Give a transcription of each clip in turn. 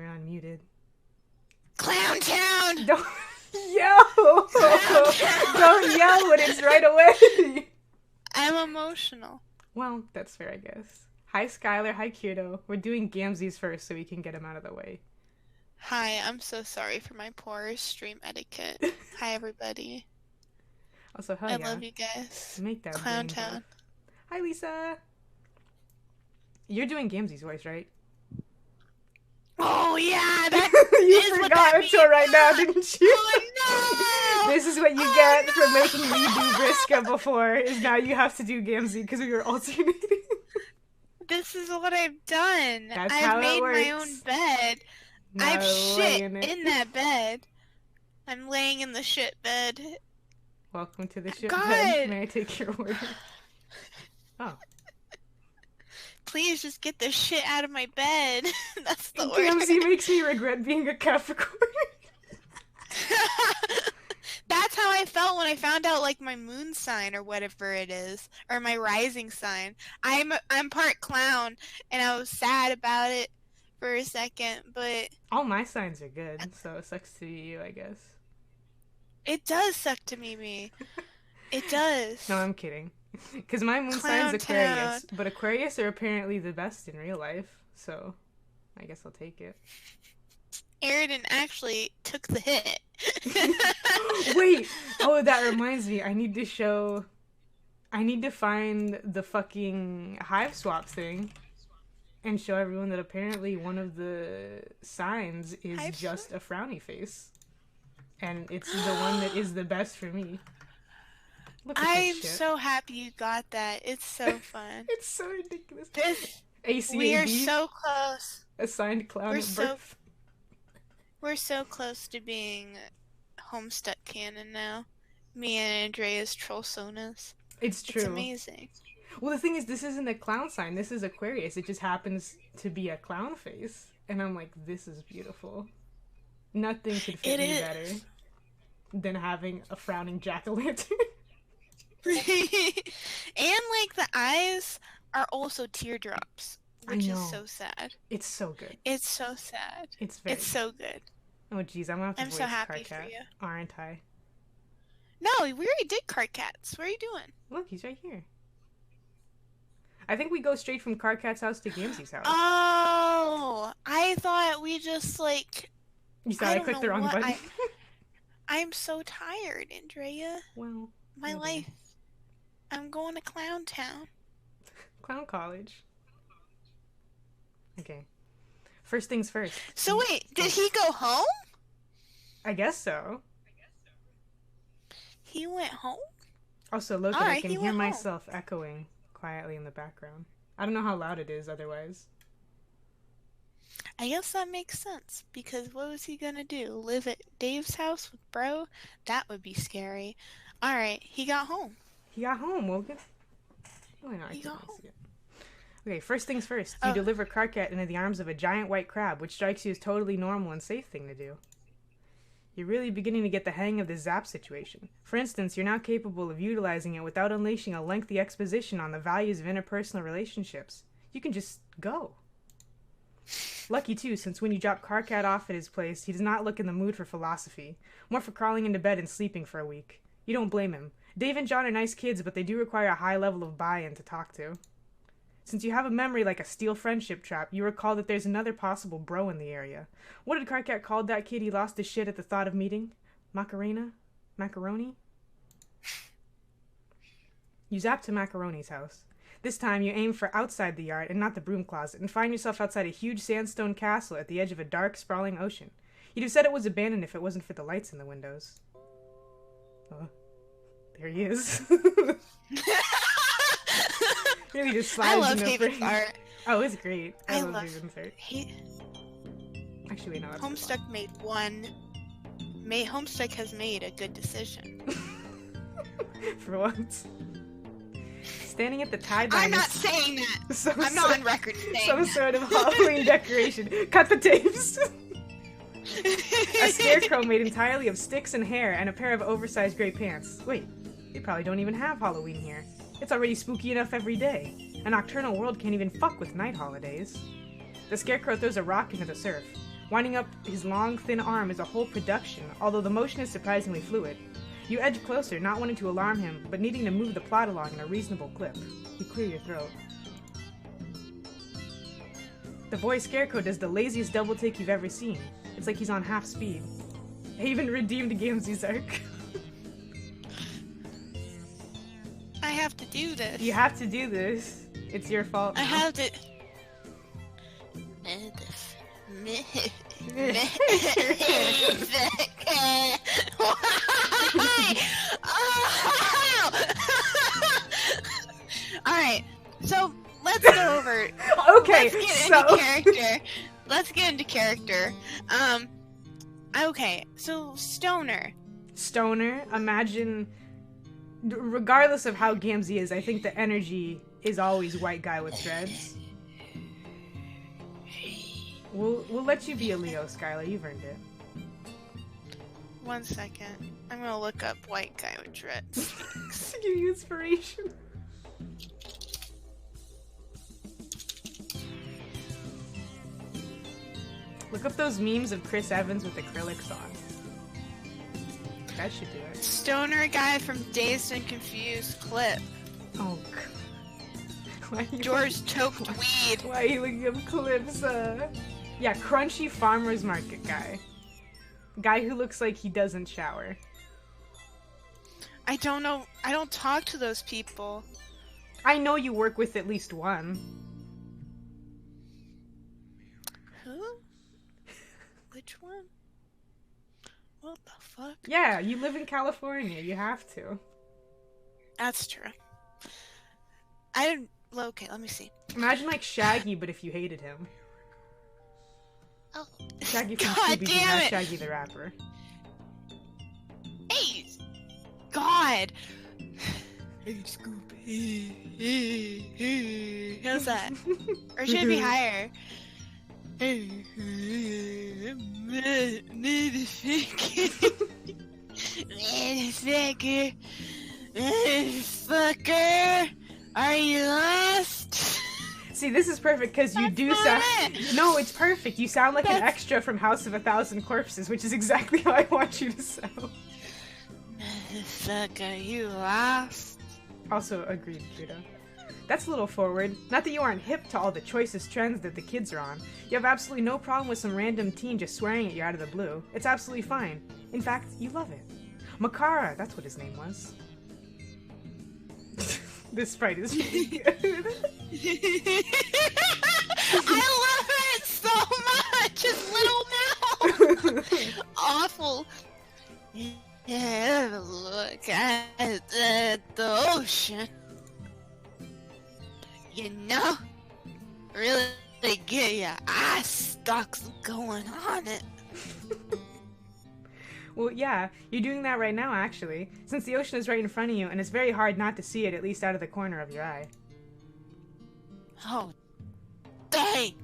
We're unmuted. Clown Town! Don't yell! Don't yell when it's right away! I'm emotional. Well, that's fair, I guess. Hi, Skylar. Hi, Kyoto. We're doing Gamzees first so we can get him out of the way. Hi, I'm so sorry for my poor stream etiquette. Hi, everybody. Also, I love you guys. Make that Clown Town. Hi, Lisa. You're doing Gamzee's voice, right? Oh, yeah! That You forgot until right now, didn't you? Oh, no! This is what you get for making me do Briska before, is now you have to do Gamzee because we were alternating. This is what I've done. That's how I've it made works. my own bed. No, I've shit laying it. in that bed. I'm laying in the shit bed. Welcome to the shit God. bed. May I take your order? Oh. Please just get the shit out of my bed. That's the order. Gamzee makes me regret being a Capricorn. That's how I felt when I found out, like, my moon sign or whatever it is, or my rising sign. I'm part clown, and I was sad about it for a second, but All my signs are good, so it sucks to be you, I guess. it does suck to be me. It does. No, I'm kidding. Because my moon Clown sign's Aquarius, Town. but Aquarius are apparently the best in real life, so I guess I'll take it. Aridin actually took the hit. Wait! Oh, that reminds me. I need to find the fucking hive swap thing and show everyone that apparently one of the signs is Hive just a frowny face. And it's the one that is the best for me. Look at I'm this shit. so happy you got that. It's so fun. It's so ridiculous. This, we are ACAB, so close. assigned clown We're at so birth. We're so close to being Homestuck canon now. Me and Andrea's Trollsonas. It's true. It's amazing. Well, the thing is, this isn't a clown sign. This is Aquarius. It just happens to be a clown face. And I'm like, this is beautiful. Nothing could fit It me is. better than having a frowning jack-o'-lantern. And like the eyes are also teardrops, which know. is so sad. It's so good. It's so sad. It's very It's so good. Oh, jeez, I'm gonna have to I'm voice so happy for Carcat, you. aren't I? No, we already did Carcats. What are you doing? Look, he's right here. I think we go straight from Carcat's house to Gamzee's house. Oh, I thought we just like. You saw I don't clicked know the wrong what button. I'm so tired, Andrea. Well, My okay. life. I'm going to Clown Town. Clown College. Okay. First things first. So wait, did he go home? I guess so. He went home? Also, look, I Alright, can he hear went home. myself echoing quietly in the background. I don't know how loud it is otherwise. I guess that makes sense, because what was he gonna do? Live at Dave's house with bro? That would be scary. Alright, he got home. He got home, Logan. Oh, no, I He can't got home. see it. Okay, first things first. You Oh. deliver Carcat into the arms of a giant white crab, which strikes you as totally normal and safe thing to do. You're really beginning to get the hang of the zap situation. For instance, you're now capable of utilizing it without unleashing a lengthy exposition on the values of interpersonal relationships. You can just go. Lucky too, since when you drop Carcat off at his place, he does not look in the mood for philosophy, more for crawling into bed and sleeping for a week. You don't blame him. Dave and John are nice kids, but they do require a high level of buy-in to talk to. Since you have a memory like a steel friendship trap, you recall that there's another possible bro in the area. What did Carcat call that kid he lost his shit at the thought of meeting? Macarena? Macaroni? You zap to Macaroni's house. This time you aim for outside the yard and not the broom closet, and find yourself outside a huge sandstone castle at the edge of a dark, sprawling ocean. You'd have said it was abandoned if it wasn't for the lights in the windows. Oh, there he is. Really just slides I love in the David's frame. art. Oh, it's great. I love love- David's art. He Actually, wait, no, that's Homestuck Homestuck has made a good decision. for once. Standing at the tide line. I'm not saying that. Some I'm not on record saying Some that. sort of Halloween decoration. Cut the tapes. A scarecrow made entirely of sticks and hair and a pair of oversized gray pants. Wait, they probably don't even have Halloween here. It's already spooky enough every day. A nocturnal world can't even fuck with night holidays. The scarecrow throws a rock into the surf. Winding up his long, thin arm is a whole production, although the motion is surprisingly fluid. You edge closer, not wanting to alarm him, but needing to move the plot along in a reasonable clip. You clear your throat. The boy Scarecrow does the laziest double take you've ever seen. It's like he's on half speed. I even redeemed Gamzee's arc. I have to do this. You have to do this. It's your fault now. I have to... Alright, so let's go over... Okay, Let's get into character. Okay, so Stoner. Stoner, imagine... Regardless of how Gamzee is, I think the energy is always white guy with dreads. We'll let you be a Leo, Skylar. You've earned it. 1 second. I'm gonna look up white guy with dreads. Give you inspiration. Look up those memes of Chris Evans with acrylics on. That should do it. Stoner guy from Dazed and Confused clip. Oh, God. George choked weed. Why are you looking up clips? Yeah, crunchy farmer's market guy. Guy who looks like he doesn't shower. I don't know. I don't talk to those people. I know you work with at least one. Who? Which one? What the fuck? Yeah, you live in California. You have to. That's true. Okay, let me see. Imagine like Shaggy, but if you hated him. Oh, Shaggy from God Scooby-Doo, damn not it! Shaggy the rapper. Hey! God! Hey, Scooby. How's that? Or should it be higher? Motherfucker! Motherfucker! Are you lost? See, this is perfect because you do sound. No, it's perfect. You sound like an extra from House of a Thousand Corpses, which is exactly how I want you to sound. Motherfucker, you lost? Also, agreed, Pluto. That's a little forward. Not that you aren't hip to all the choicest trends that the kids are on. You have absolutely no problem with some random teen just swearing at you out of the blue. It's absolutely fine. In fact, you love it. Makara, that's what his name was. This sprite is really good. I love it so much! His little mouth! Awful. Yeah, look at the ocean. You know? Really get your eye stalks going on it. Well, yeah, you're doing that right now, actually, since the ocean is right in front of you, and it's very hard not to see it, at least out of the corner of your eye. Oh, dang!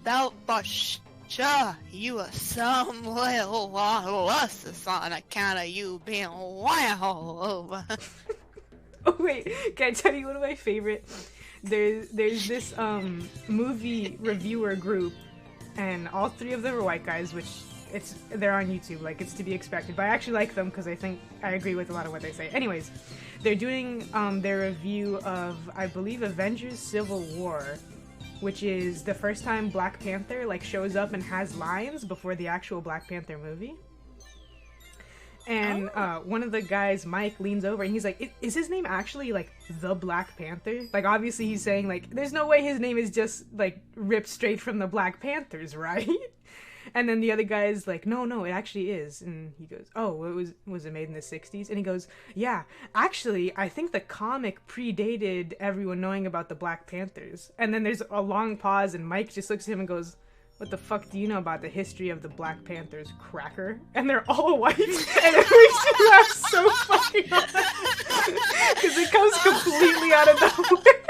That was sure you were some little losses on account of you being well over. Oh wait, can I tell you one of my favorite? There's this movie reviewer group, and all three of them are white guys, which they're on YouTube, like it's to be expected. But I actually like them because I think I agree with a lot of what they say. Anyways, they're doing their review of, I believe, Avengers Civil War, which is the first time Black Panther like shows up and has lines before the actual Black Panther movie. And one of the guys, Mike, leans over and he's like, is his name actually like the Black Panther? Like obviously he's saying like, there's no way his name is just like ripped straight from the Black Panthers, right? And then the other guy's like, no, it actually is. And he goes, oh, was it made in the 60s? And he goes, yeah, actually, I think the comic predated everyone knowing about the Black Panthers. And then there's a long pause and Mike just looks at him and goes, what the fuck do you know about the history of the Black Panthers, cracker? And they're all white, and it makes me laugh so fucking hard. Because it comes completely out of nowhere.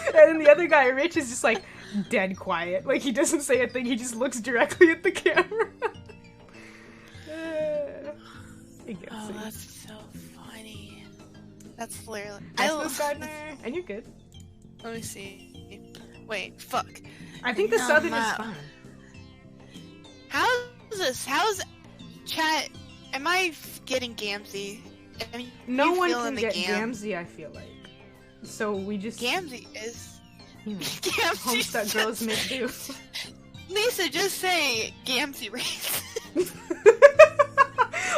And then the other guy, Rich, is just like dead quiet. Like he doesn't say a thing, he just looks directly at the camera. Oh, that's so funny. That's literally... That's Gardner, and you're good. Let me see. Wait, fuck. I think the No, southern is Ma- fine. How's this? How's chat? Am I getting Gamzee? No one feeling can the get Gam? Gamzee, I feel like. So we just, Gamzee is. you know, Gamzee Homestuck girls make do. Lisa, just say Gamzee race.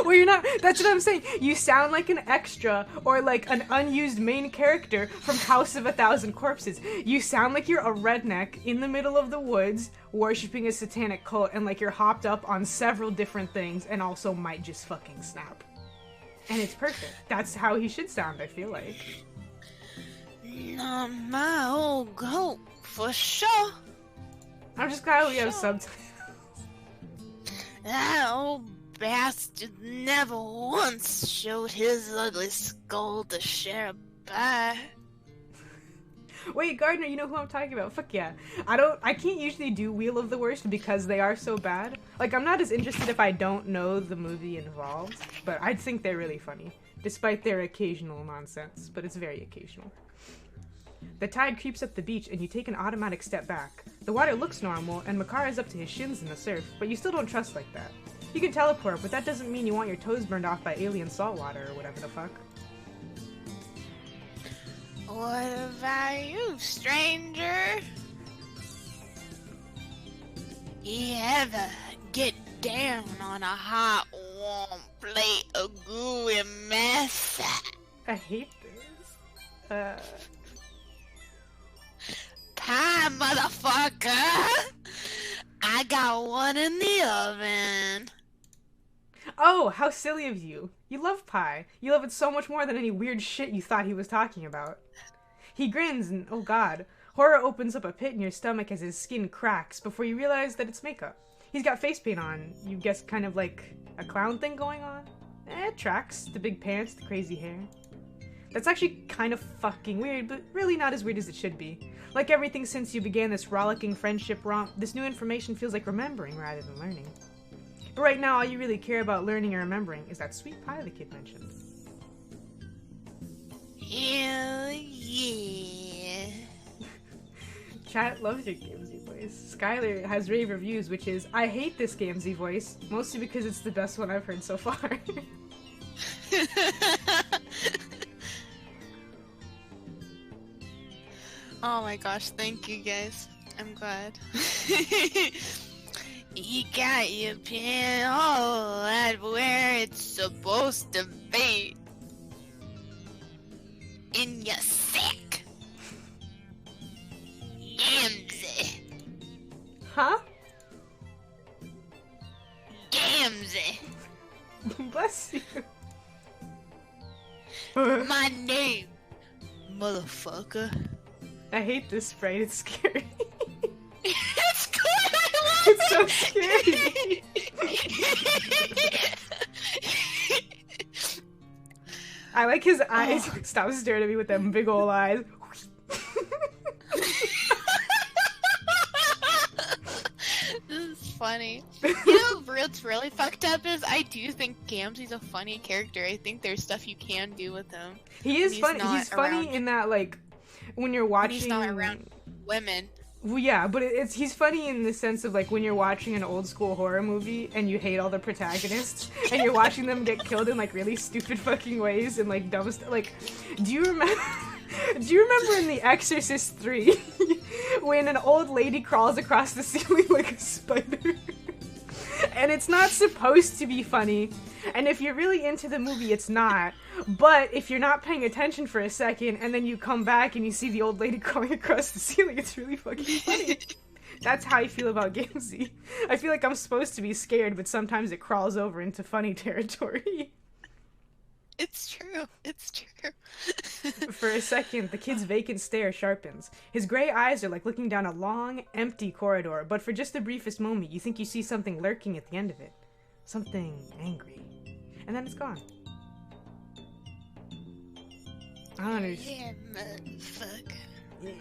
Well, you're not. That's what I'm saying. You sound like an extra or like an unused main character from House of a Thousand Corpses. You sound like you're a redneck in the middle of the woods worshipping a satanic cult and like you're hopped up on several different things and also might just fucking snap. And it's perfect. That's how he should sound, I feel like. No, my old goat, for sure. I'm just glad we have subtitles. That old bastard never once showed his ugly skull to share a pie. Wait, Gardner, you know who I'm talking about? Fuck yeah. I can't usually do Wheel of the Worst because they are so bad. Like, I'm not as interested if I don't know the movie involved, but I think they're really funny, despite their occasional nonsense, but it's very occasional. The tide creeps up the beach and you take an automatic step back. The water looks normal and Makar is up to his shins in the surf, but you still don't trust like that. You can teleport, but that doesn't mean you want your toes burned off by alien saltwater or whatever the fuck. What about you, stranger? You ever get down on a hot, warm plate of gooey mess? I hate this. Pie, motherfucker! I got one in the oven. Oh, how silly of you. You love pie. You love it so much more than any weird shit you thought he was talking about. He grins and, oh god, horror opens up a pit in your stomach as his skin cracks before you realize that it's makeup. He's got face paint on. You guess kind of like a clown thing going on? It tracks. The big pants, the crazy hair. That's actually kind of fucking weird, but really not as weird as it should be. Like everything since you began this rollicking friendship romp, this new information feels like remembering rather than learning. But right now, all you really care about learning and remembering is that sweet pie the kid mentioned. Hell yeah. Chat loves your Gamzee voice. Skylar has rave reviews, which is, I hate this Gamzee voice, mostly because it's the best one I've heard so far. Oh my gosh, thank you guys. I'm glad. You got your pin all at where it's supposed to be. In your sack. Gamzee. Huh? Gamzee. Bless you. My name, motherfucker. I hate this sprite, it's scary. It's good, I love It's so scary. I like his eyes. Stop staring at me with them big ol' eyes. This is funny. You know what's really fucked up is I do think Gamzee's a funny character. I think there's stuff you can do with him. He is funny. not He's funny around- in that, like, when you're watching. He's not around women. Well, yeah, but he's funny in the sense of, like, when you're watching an old school horror movie and you hate all the protagonists and you're watching them get killed in, like, really stupid fucking ways and, like, dumb stuff. Like, do you remember in The Exorcist 3 when an old lady crawls across the ceiling like a spider? And it's not supposed to be funny. And if you're really into the movie, it's not. But if you're not paying attention for a second, and then you come back and you see the old lady crawling across the ceiling, it's really fucking funny. That's how I feel about Gamzee. I feel like I'm supposed to be scared, but sometimes it crawls over into funny territory. It's true. It's true. For a second, the kid's vacant stare sharpens. His gray eyes are like looking down a long, empty corridor, but for just the briefest moment, you think you see something lurking at the end of it. Something angry. And then it's gone. I don't understand. Yeah, motherfucker.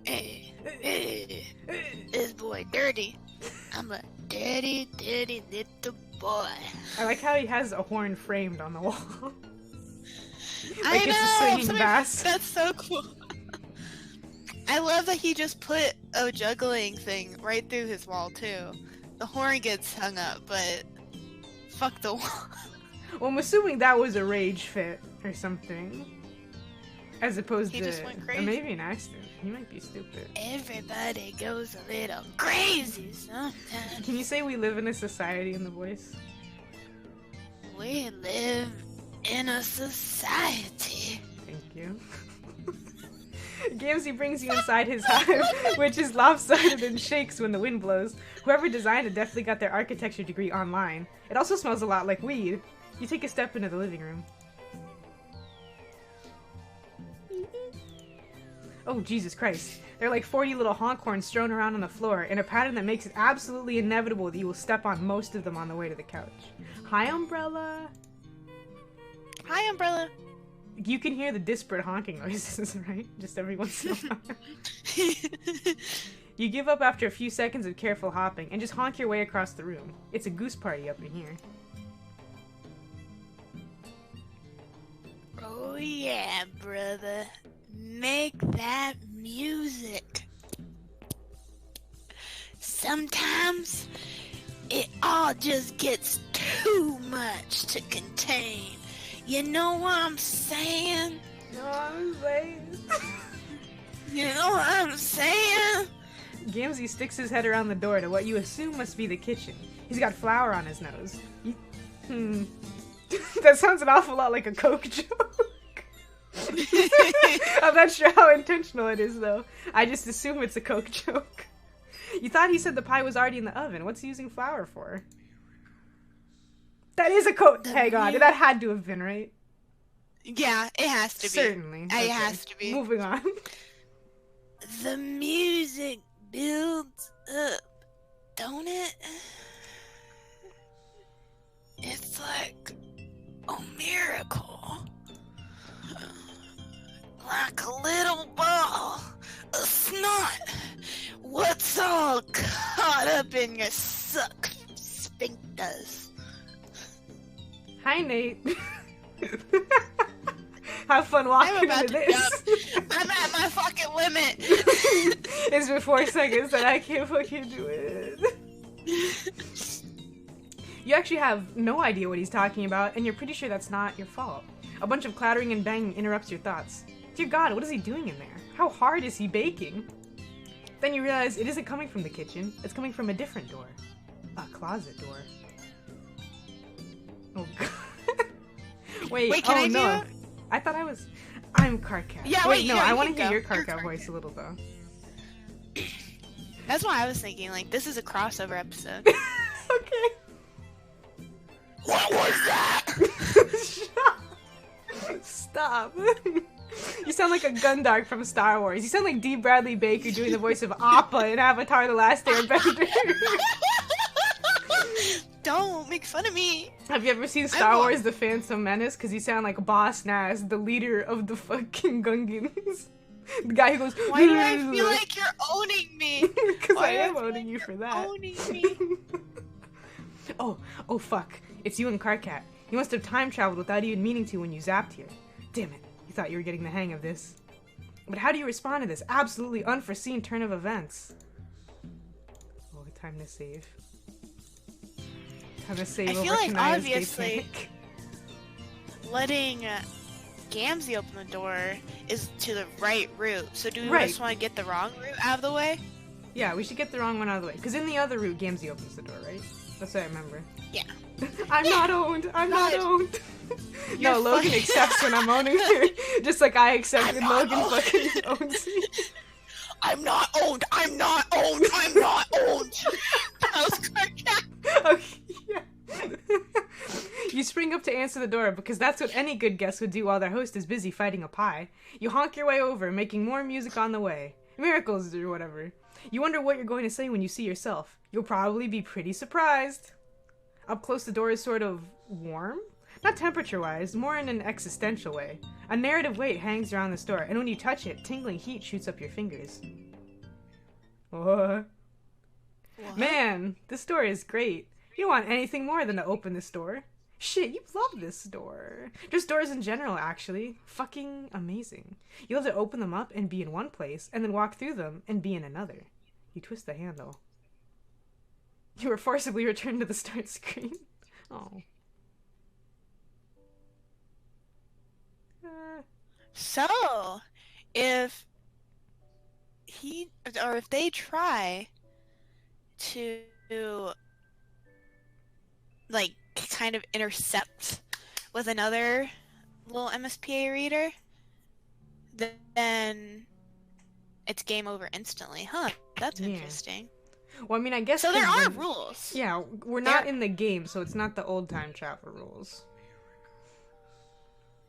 Hey, this boy dirty. I'm a dirty, dirty little boy. I like how he has a horn framed on the wall. I Like it's a know! singing bass. That's so cool. I love that he just put a juggling thing right through his wall, too. The horn gets hung up, but fuck the wall. Well, I'm assuming that was a rage fit or something. As opposed He to just went crazy. or maybe an accident. He might be stupid. Everybody goes a little crazy sometimes. Can you say we live in a society in the voice? We live in a society. Thank you. Gamzee brings you inside his hive, which is lopsided and shakes when the wind blows. Whoever designed it definitely got their architecture degree online. It also smells a lot like weed. You take a step into the living room. Oh, Jesus Christ. There are like 40 little honk horns strewn around on the floor in a pattern that makes it absolutely inevitable that you will step on most of them on the way to the couch. Hi, Umbrella! Hi, Umbrella. You can hear the disparate honking noises, right? Just every once in a while. You give up after a few seconds of careful hopping and just honk your way across the room. It's a goose party up in here. Oh yeah, brother. Make that music. Sometimes it all just gets too much to contain. You know what I'm saying? You know what I'm saying? You know what I'm saying? Gamzee sticks his head around the door to what you assume must be the kitchen. He's got flour on his nose. That sounds an awful lot like a Coke joke. I'm not sure how intentional it is, though. I just assume it's a Coke joke. You thought he said the pie was already in the oven. What's he using flour for? That is a Coke. Hang on. That had to have been, right? Yeah, it has to be. Certainly. It Okay. has to be. Moving on. The music builds up, don't it? It's like a miracle. Like a little ball of snot. What's all caught up in your suck sphincters? Hi, Nate. Have fun walking into this. I'm at my fucking limit. It's been 4 seconds and I can't fucking do it. You actually have no idea what he's talking about, and you're pretty sure that's not your fault. A bunch of clattering and banging interrupts your thoughts. Dear God, what is he doing in there? How hard is he baking? Then you realize it isn't coming from the kitchen, it's coming from a different door. A closet door. Oh God. Wait, can oh I do no. it? I thought I was... I'm Carcat. Yeah, wait, no, yeah, I you want to can hear your go. Carcat You're voice a little, though. That's why I was thinking, like, this is a crossover episode. Okay. What was that? Stop. You sound like a Gundark from Star Wars. You sound like D. Bradley Baker doing the voice of Appa in Avatar The Last Airbender. Don't make fun of me. Have you ever seen Star Wars The Phantom Menace? Because you sound like Boss Nass, the leader of the fucking Gungans. The guy who goes... Why do I feel like you're owning me? Because I Why do am feel owning you you're for that. Owning me. Oh fuck. It's you and Carcat. You must have time traveled without even meaning to when you zapped here. Damn it. You thought you were getting the hang of this. But how do you respond to this absolutely unforeseen turn of events? Oh, time to save. Time to save I over feel like Kanaya's obviously gay panic. letting Gamzee open the door is to the right route. So do we Right. just want to get the wrong route out of the way? Yeah, we should get the wrong one out of the way. Because in the other route, Gamzee opens the door, right? That's what I remember. Yeah. I'm not owned. I'm not Right. owned. You're No, Logan fucking- accepts when I'm owning her. Just like I accept when not Logan owned. fucking owns me. I'm not owned. I'm not owned. I'm not owned. That was Carcat. Okay, yeah. You spring up to answer the door because that's what any good guest would do while their host is busy fighting a pie. You honk your way over, making more music on the way. Miracles or whatever. You wonder what you're going to say when you see yourself. You'll probably be pretty surprised. Up close, the door is sort of warm? Not temperature-wise, more in an existential way. A narrative weight hangs around this door, and when you touch it, tingling heat shoots up your fingers. What? Man, this door is great. You don't want anything more than to open this door. Shit, you love this door. Just doors in general, actually. Fucking amazing. You love to open them up and be in one place, and then walk through them and be in another. You twist the handle. You were forcibly returned to the start screen. Oh. So, if if they try to, like, kind of intercept with another little MSPA reader, then it's game over instantly. Huh, that's interesting. Well, I mean, I guess... So there are rules. Yeah, we're not in the game, so it's not the old time travel rules.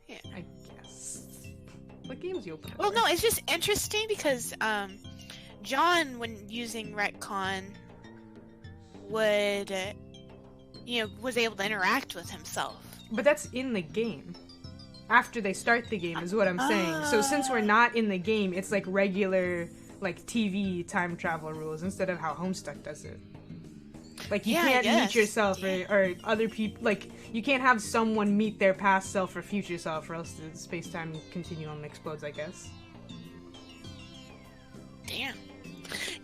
Yeah. I guess. What games you open? Well, no, it's just interesting because John, when using retcon, would, was able to interact with himself. But that's in the game. After they start the game is what I'm saying. So since we're not in the game, it's like regular, like, TV time travel rules instead of how Homestuck does it. Like, you can't meet yourself or other people, like, you can't have someone meet their past self or future self or else the space-time continuum explodes, I guess.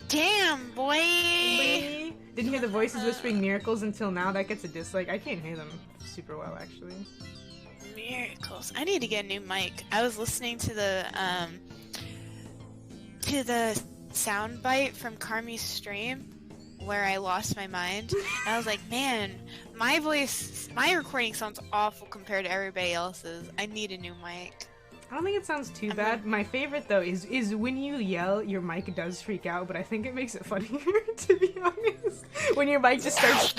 Damn, boy! Didn't hear the voices whispering miracles until now. That gets a dislike. I can't hear them super well, actually. Miracles. I need to get a new mic. I was listening to the soundbite from Carmi's stream where I lost my mind. And I was like, man, my recording sounds awful compared to everybody else's. I need a new mic. I don't think it sounds too bad. My favorite, though, is when you yell, your mic does freak out, but I think it makes it funnier, to be honest. When your mic just starts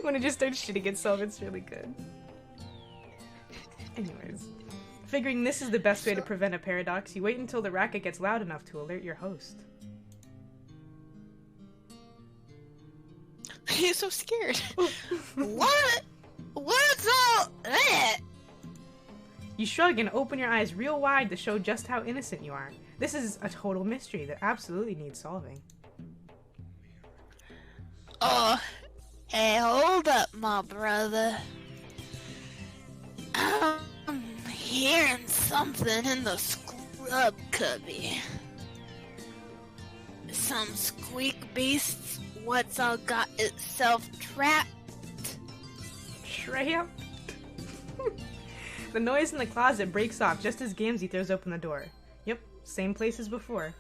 when it just starts shitting itself, it's really good. Anyways. Figuring this is the best way to prevent a paradox, you wait until the racket gets loud enough to alert your host. He's so scared. What? What's all that? You shrug and open your eyes real wide to show just how innocent you are. This is a total mystery that absolutely needs solving. Oh, hey, hold up, my brother. I'm hearing something in the scrub cubby. Some squeak beasts what's all got itself trapped. Trapped? The noise in the closet breaks off just as Gamzee throws open the door. Yep, same place as before.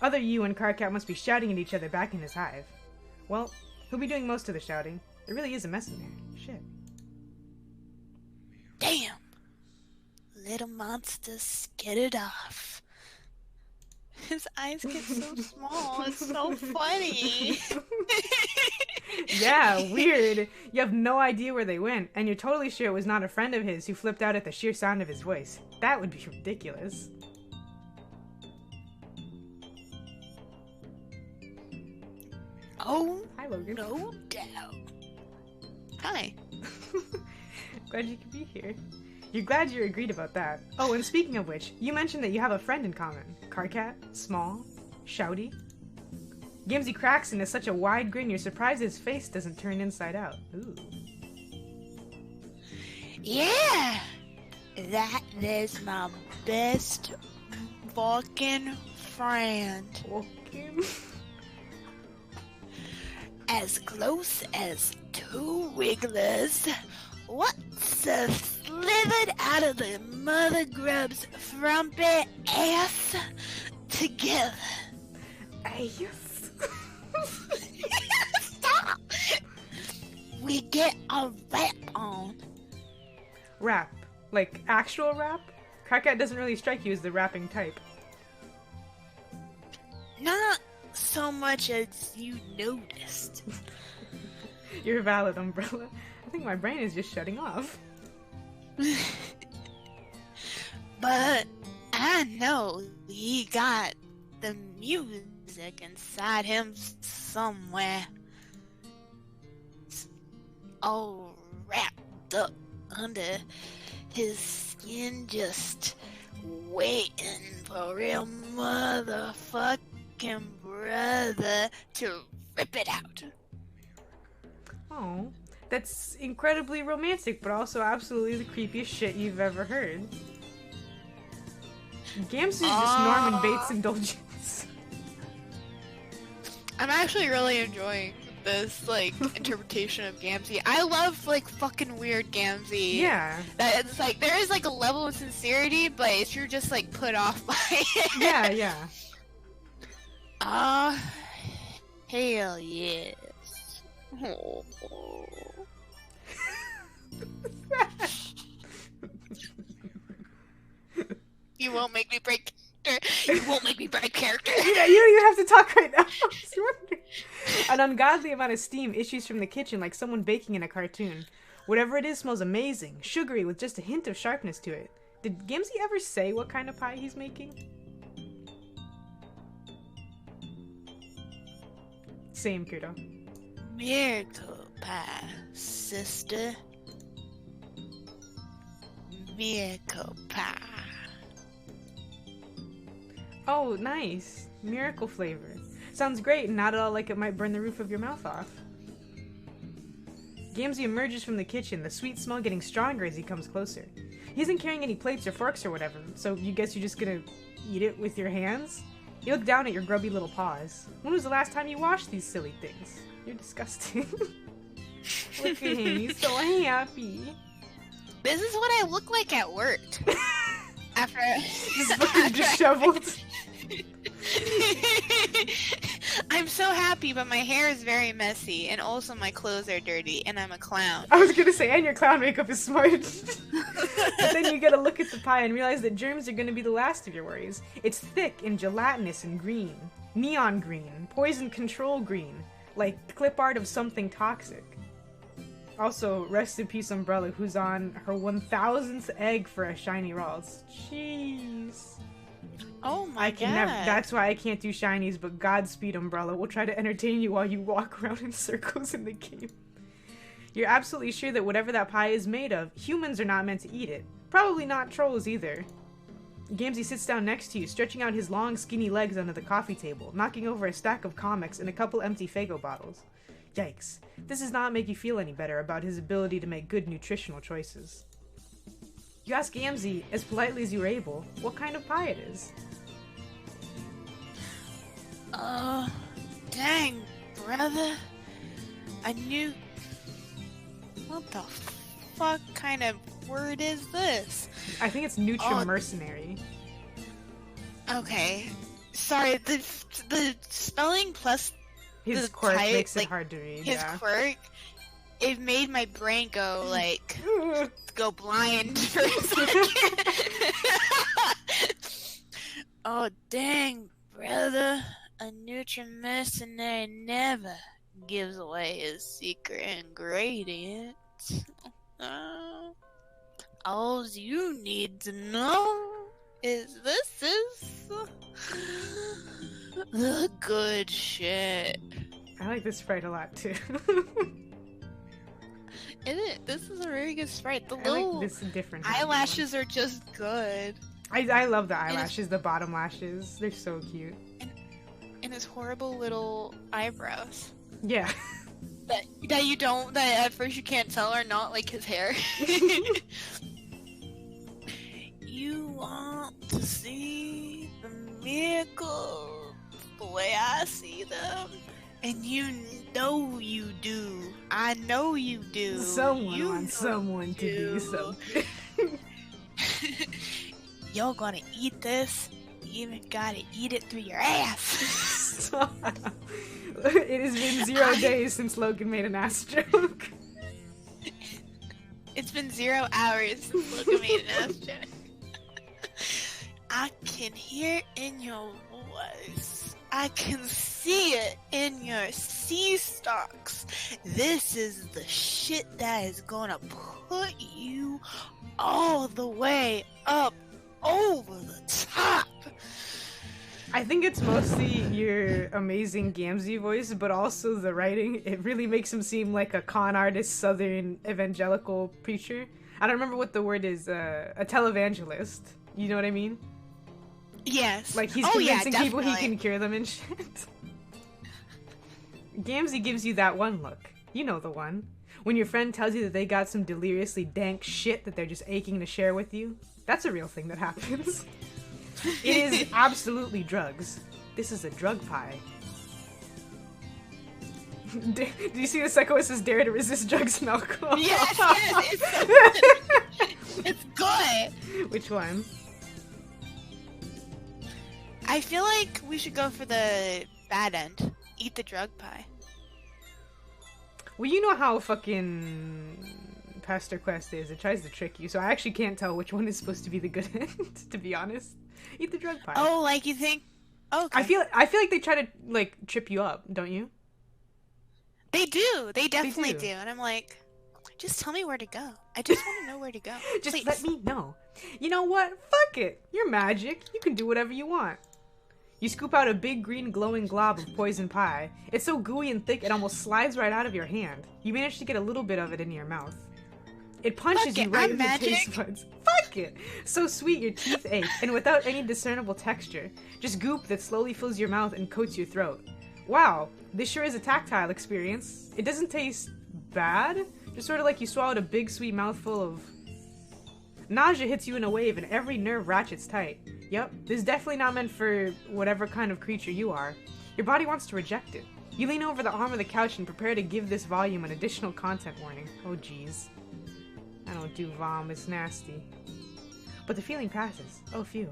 Other you and Carcat must be shouting at each other back in his hive. Well, who'll be doing most of the shouting? There really is a mess in there. Shit. Damn! Little monster skidded off. His eyes get so small. It's so funny. Yeah, weird. You have no idea where they went, and you're totally sure it was not a friend of his who flipped out at the sheer sound of his voice. That would be ridiculous. Oh, hi, Logan. No doubt. Hi. Glad you could be here. You're glad you agreed about that. Oh, and speaking of which, you mentioned that you have a friend in common. Carcat? Small? Shouty? Gamzee cracks into such a wide grin you're surprised his face doesn't turn inside out. Ooh. Yeah! That is my best fucking friend. Fucking? As close as two wigglers. What's slithered out of the mother grub's frumpy ass together. Ass? Stop! We get a rap on. Rap? Like actual rap? Carcat doesn't really strike you as the rapping type. Not so much as you noticed. You're valid, Umbrella. I think my brain is just shutting off. But I know he got the music inside him somewhere. It's all wrapped up under his skin, just waiting for a real motherfucking brother to rip it out. Oh, That's incredibly romantic, but also absolutely the creepiest shit you've ever heard. Gamzee's just Norman Bates indulgence. I'm actually really enjoying this, like, interpretation of Gamzee. I love, like, fucking weird Gamzee. Yeah. That it's like, there is, like, a level of sincerity, but you're just, like, put off by it. Yeah, yeah. Hell yes. Oh. You won't make me break character. You won't make me break character. Yeah, you don't even have to talk right now. An ungodly amount of steam issues from the kitchen like someone baking in a cartoon. Whatever it is smells amazing, sugary with just a hint of sharpness to it. Did Gamzee ever say what kind of pie he's making? Same, Kudo. Miracle pie, sister. Miracle pie. Oh, nice. Miracle flavor. Sounds great and not at all like it might burn the roof of your mouth off. Gamzee emerges from the kitchen, the sweet smell getting stronger as he comes closer. He isn't carrying any plates or forks or whatever, so you guess you're just gonna eat it with your hands? You look down at your grubby little paws. When was the last time you washed these silly things? You're disgusting. Look at him, he's so happy. This is what I look like at work. After Just fucking disheveled. I'm so happy, but my hair is very messy, and also my clothes are dirty, and I'm a clown. I was gonna say, and your clown makeup is smart. But then you gotta look at the pie and realize that germs are gonna be the last of your worries. It's thick and gelatinous and green. Neon green. Poison control green. Like clip art of something toxic. Also, rest in peace Umbrella, who's on her 1000th egg for a shiny Rawls. Jeez. Oh my god. That's why I can't do shinies, but Godspeed Umbrella. We'll try to entertain you while you walk around in circles in the game. You're absolutely sure that whatever that pie is made of, humans are not meant to eat it. Probably not trolls either. Gamzee sits down next to you, stretching out his long, skinny legs under the coffee table, knocking over a stack of comics and a couple empty Faygo bottles. Yikes. This does not make you feel any better about his ability to make good nutritional choices. You ask Gamzee, as politely as you are able, what kind of pie it is. Dang, brother. I knew... What the fuck kind of word is this? I think it's Nutra-mercenary. Okay. Sorry, the spelling plus his the quirk type, makes like, it hard to read, his quirk, it made my brain go, like, go blind for a second. Oh, dang, brother. A Nutra-mercenary never gives away his secret ingredient. All you need to know is this is the good shit. I like this sprite a lot too. Isn't it? This is a very good sprite. The I little like this different eyelashes are just good. I love the eyelashes, the bottom lashes. They're so cute. And his horrible little eyebrows. Yeah. That at first you can't tell are not like his hair. You want to see the miracles the way I see them? And you know you do. I know you do. Someone wants someone to do something. You're gonna eat this. You even gotta eat it through your ass. It has been 0 days since Logan made an ass joke. It's been 0 hours since Logan made an ass joke. I can hear it in your voice. I can see it in your sea stocks. This is the shit that is gonna put you all the way up over the top. I think it's mostly your amazing Gamzee voice, but also the writing. It really makes him seem like a con artist, southern evangelical preacher. I don't remember what the word is, a televangelist. You know what I mean? Yes. Like he's convincing people he can cure them and shit. Gamzee gives you that one look. You know the one. When your friend tells you that they got some deliriously dank shit that they're just aching to share with you. That's a real thing that happens. It is absolutely drugs. This is a drug pie. Do you see the psychosis dare to resist drug smell? Yes, it's so good. It's good. Which one? I feel like we should go for the bad end. Eat the drug pie. Well, you know how fucking Pesterquest is. It tries to trick you, so I actually can't tell which one is supposed to be the good end, to be honest. Eat the drug pie. Oh, like you think... Okay. I feel like they try to, like, trip you up, don't you? They do. They definitely do. And I'm like, just tell me where to go. I just want to know where to go. Just Please. let me know. You know what? Fuck it. You're magic. You can do whatever you want. You scoop out a big green glowing glob of poison pie. It's so gooey and thick it almost slides right out of your hand. You manage to get a little bit of it into your mouth. It punches you right in the taste buds. Fuck it! So sweet your teeth ache, and without any discernible texture. Just goop that slowly fills your mouth and coats your throat. Wow, this sure is a tactile experience. It doesn't taste bad, just sort of like you swallowed a big sweet mouthful of... Nausea hits you in a wave and every nerve ratchets tight. Yep, this is definitely not meant for whatever kind of creature you are. Your body wants to reject it. You lean over the arm of the couch and prepare to give this volume an additional content warning. Oh jeez. I don't do vom, it's nasty. But the feeling passes. Oh phew.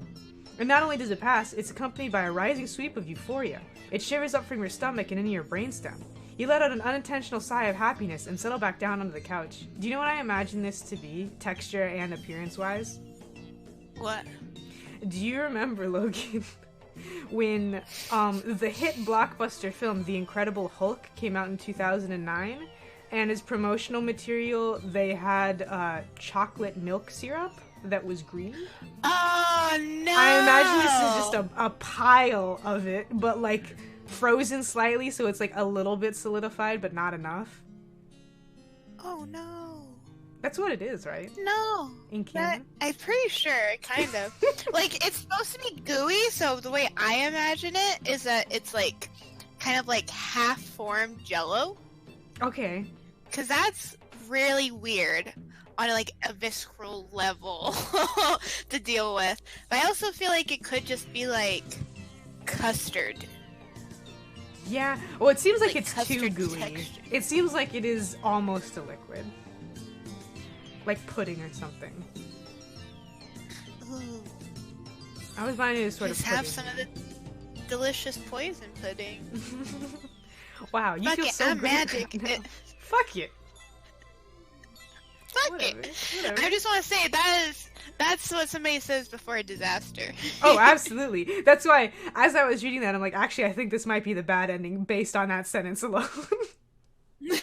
And not only does it pass, it's accompanied by a rising sweep of euphoria. It shivers up from your stomach and into your brainstem. You let out an unintentional sigh of happiness and settle back down onto the couch. Do you know what I imagine this to be, texture and appearance-wise? What? Do you remember, Logan, when the hit blockbuster film The Incredible Hulk came out in 2009, and as promotional material they had chocolate milk syrup that was green? Oh no! I imagine this is just a pile of it, but like frozen slightly, so it's like a little bit solidified, but not enough. Oh no. That's what it is, right? No. In canon? I'm pretty sure, kind of. Like, it's supposed to be gooey, so the way I imagine it is that it's like, kind of like half-formed jello. Okay. Because that's really weird on like a visceral level to deal with. But I also feel like it could just be like custard. Yeah. Well, it seems like it's too custard gooey. texture. It seems like it is almost a liquid. Like pudding or something. Ooh. I was buying it as sort Just of pudding. have some of the delicious poison pudding. Wow, you Fuck feel it, so I'm great magic. right now. Fuck it. Fuck Whatever. it. I just want to say that's what somebody says before a disaster. Oh, absolutely. That's why, as I was reading that, I'm like, actually, I think this might be the bad ending based on that sentence alone. Yeah,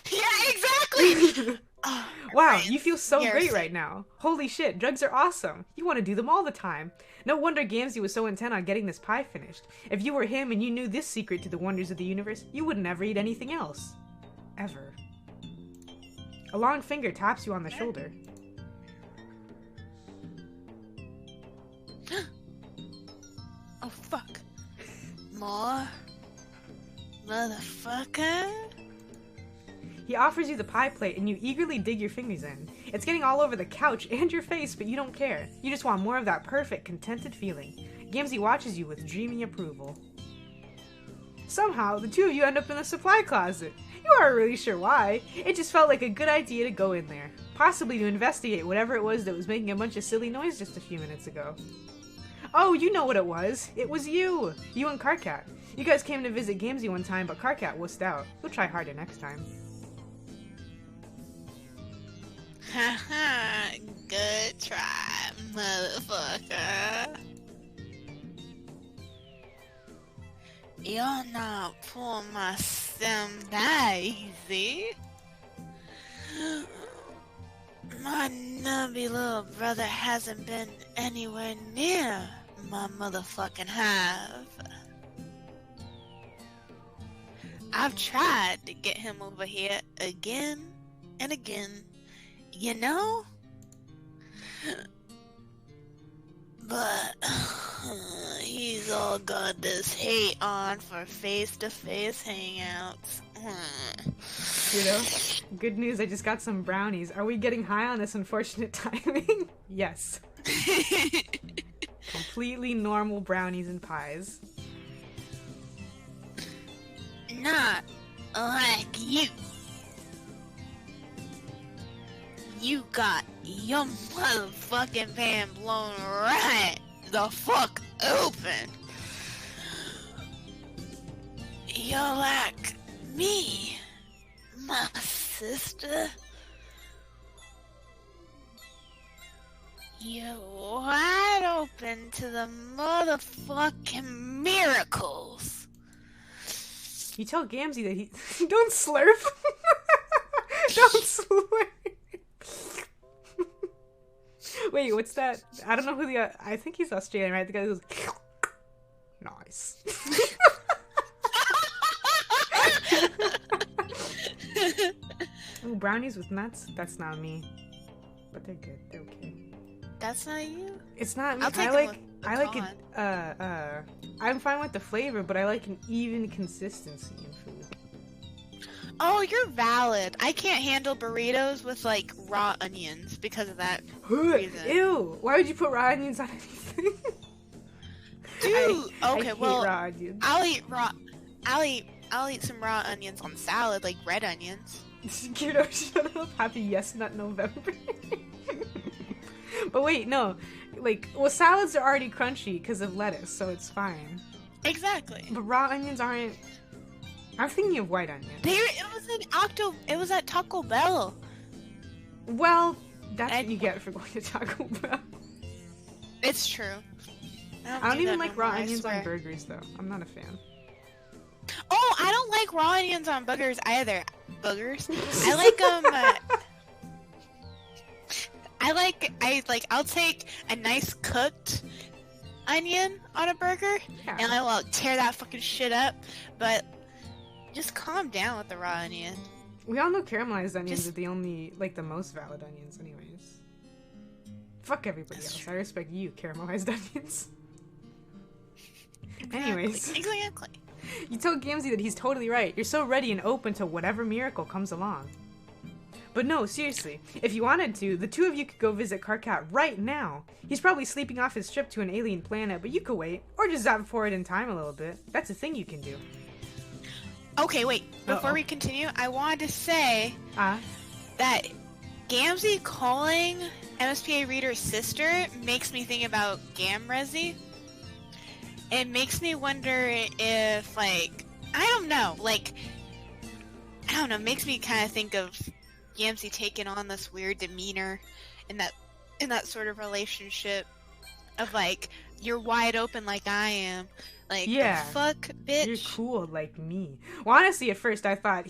exactly. Oh, Wow, right. you feel so You're great sick. right now. Holy shit, drugs are awesome. You want to do them all the time. No wonder Gamzee was so intent on getting this pie finished. If you were him and you knew this secret to the wonders of the universe, you would never eat anything else. Ever. A long finger taps you on the shoulder. Oh fuck. More? Motherfucker? He offers you the pie plate and you eagerly dig your fingers in. It's getting all over the couch and your face, but you don't care. You just want more of that perfect, contented feeling. Gamzee watches you with dreamy approval. Somehow, the two of you end up in the supply closet. You aren't really sure why. It just felt like a good idea to go in there. Possibly to investigate whatever it was that was making a bunch of silly noise just a few minutes ago. Oh, you know what it was. It was you. You and Karkat. You guys came to visit Gamzee one time, but Karkat wussed out. He'll try harder next time. Haha, good try, motherfucker. You're not pulling my stem that easy. My nubby little brother hasn't been anywhere near my motherfucking hive. I've tried to get him over here again and again, you know? But he's all got this hate on for face-to-face hangouts. You know? Good news, I just got some brownies. Are we getting high on this unfortunate timing? Yes. Completely normal brownies and pies. Not like you. You got your motherfucking pan blown right the fuck open. You're like me, my sister. You're wide open to the motherfucking miracles. You tell Gamzee that he... Don't slurp! Don't slurp! Wait, what's that? I don't know who the... I think he's Australian, right? The guy who goes... Nice. Ooh, brownies with nuts? That's not me. But they're good. They're okay. That's not you? It's not me. I'll take I like it. I'm fine with the flavor, but I like an even consistency in food. Oh, you're valid. I can't handle burritos with like raw onions because of that reason. Ew! Why would you put raw onions on anything? Dude, I okay, hate well, raw onions. I'll eat some raw onions on salad, like red onions. Kiddo, shut up. Happy Yes Nut November. But wait, no. Like, well, salads are already crunchy because of lettuce, so it's fine. Exactly. But raw onions aren't... I'm thinking of white onions. It was at Taco Bell. Well, that's what you get for going to Taco Bell. It's true. I don't even like raw onions on burgers, though. I'm not a fan. Oh, I don't like raw onions on burgers either. Boogers. I'll take a nice cooked onion on a burger, and I will tear that fucking shit up, but just calm down with the raw onion. We all know caramelized onions are the only, like, the most valid onions anyways. Fuck everybody else. I respect you, caramelized onions. Anyways. Exactly. You told Gamzee that he's totally right. You're so ready and open to whatever miracle comes along. But no, seriously, if you wanted to, the two of you could go visit Karkat right now. He's probably sleeping off his trip to an alien planet, but you could wait, or just zap forward in time a little bit. That's a thing you can do. Okay, wait. Before we continue, I wanted to say that Gamzee calling MSPA Reader's sister makes me think about Gamrezi. It makes me wonder if, like, I don't know, makes me kind of think of Gamzee taking on this weird demeanor in that sort of relationship of, like, you're wide open like I am. Like, yeah, the fuck, bitch? You're cool like me. Well, honestly, at first I thought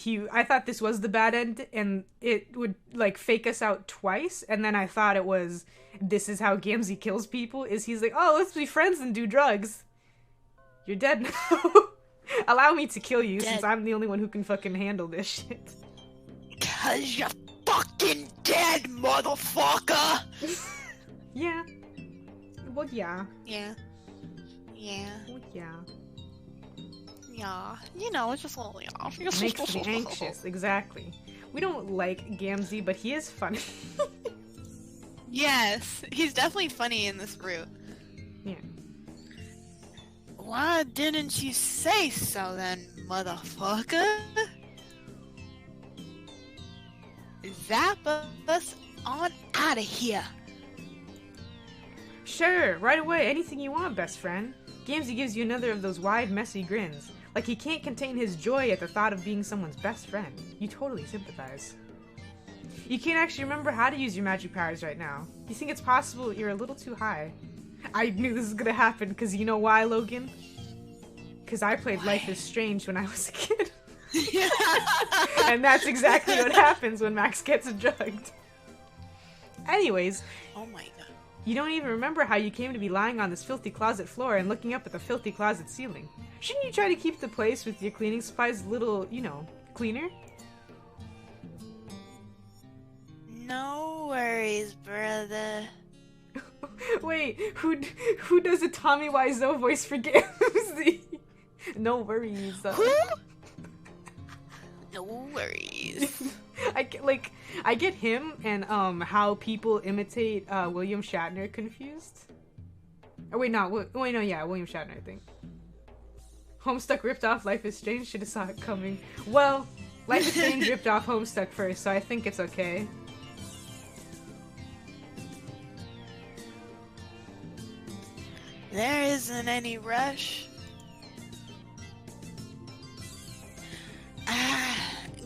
this was the bad end, and it would, like, fake us out twice, and then I thought it was, this is how Gamzee kills people, is he's like, oh, let's be friends and do drugs. You're dead now. Allow me to kill you, since I'm the only one who can fucking handle this shit. 'Cause you're fucking dead, motherfucker! Yeah. Well, yeah. Yeah. Yeah. Well, yeah. Yeah. You know, it's just a little yeah. Makes me anxious, exactly. We don't like Gamzee, but he is funny. Yes, he's definitely funny in this route. Yeah. Why didn't you say so then, motherfucker? Zap us on out of here. Sure, right away, anything you want, best friend. Gamzee gives you another of those wide, messy grins. Like he can't contain his joy at the thought of being someone's best friend. You totally sympathize. You can't actually remember how to use your magic powers right now. You think it's possible you're a little too high. I knew this was gonna happen, because you know why, Logan? Because I played Life is Strange when I was a kid. And that's exactly what happens when Max gets drugged. Anyways. Oh my god. You don't even remember how you came to be lying on this filthy closet floor and looking up at the filthy closet ceiling. Shouldn't you try to keep the place with your cleaning supplies a little, you know, cleaner? No worries, brother. Wait, who does a Tommy Wiseau voice for Gamzee? No worries. Who? No worries. I get him and how people imitate William Shatner confused. Oh wait, no, yeah, William Shatner, I think. Homestuck ripped off Life is Strange. Should have saw it coming. Well, Life is Strange ripped off Homestuck first, so I think it's okay. There isn't any rush. I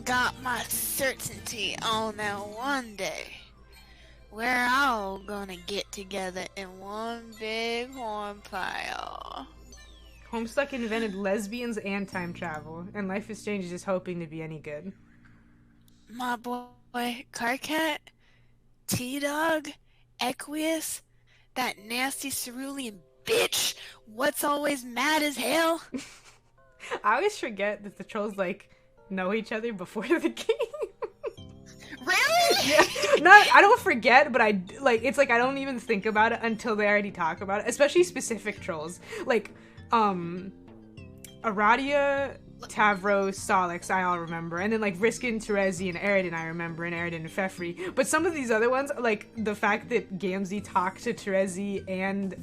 got my certainty on that one day. We're all gonna get together in one big horn pile. Homestuck invented lesbians and time travel, and Life is Strange is just hoping to be any good. My boy, Carcat, T-Dog, Equius, that nasty cerulean bitch, what's always mad as hell? I always forget that the trolls, like, know each other before the game. Really? Yeah. Not, I don't forget, but I, like, it's like I don't even think about it until they already talk about it, especially specific trolls. Like, Aradia, Tavros, Solix, I all remember. And then, like, Riskin, Terezi, and Aridin I remember, and Aridin and Fefri. But some of these other ones, like, the fact that Gamzee talked to Terezi and,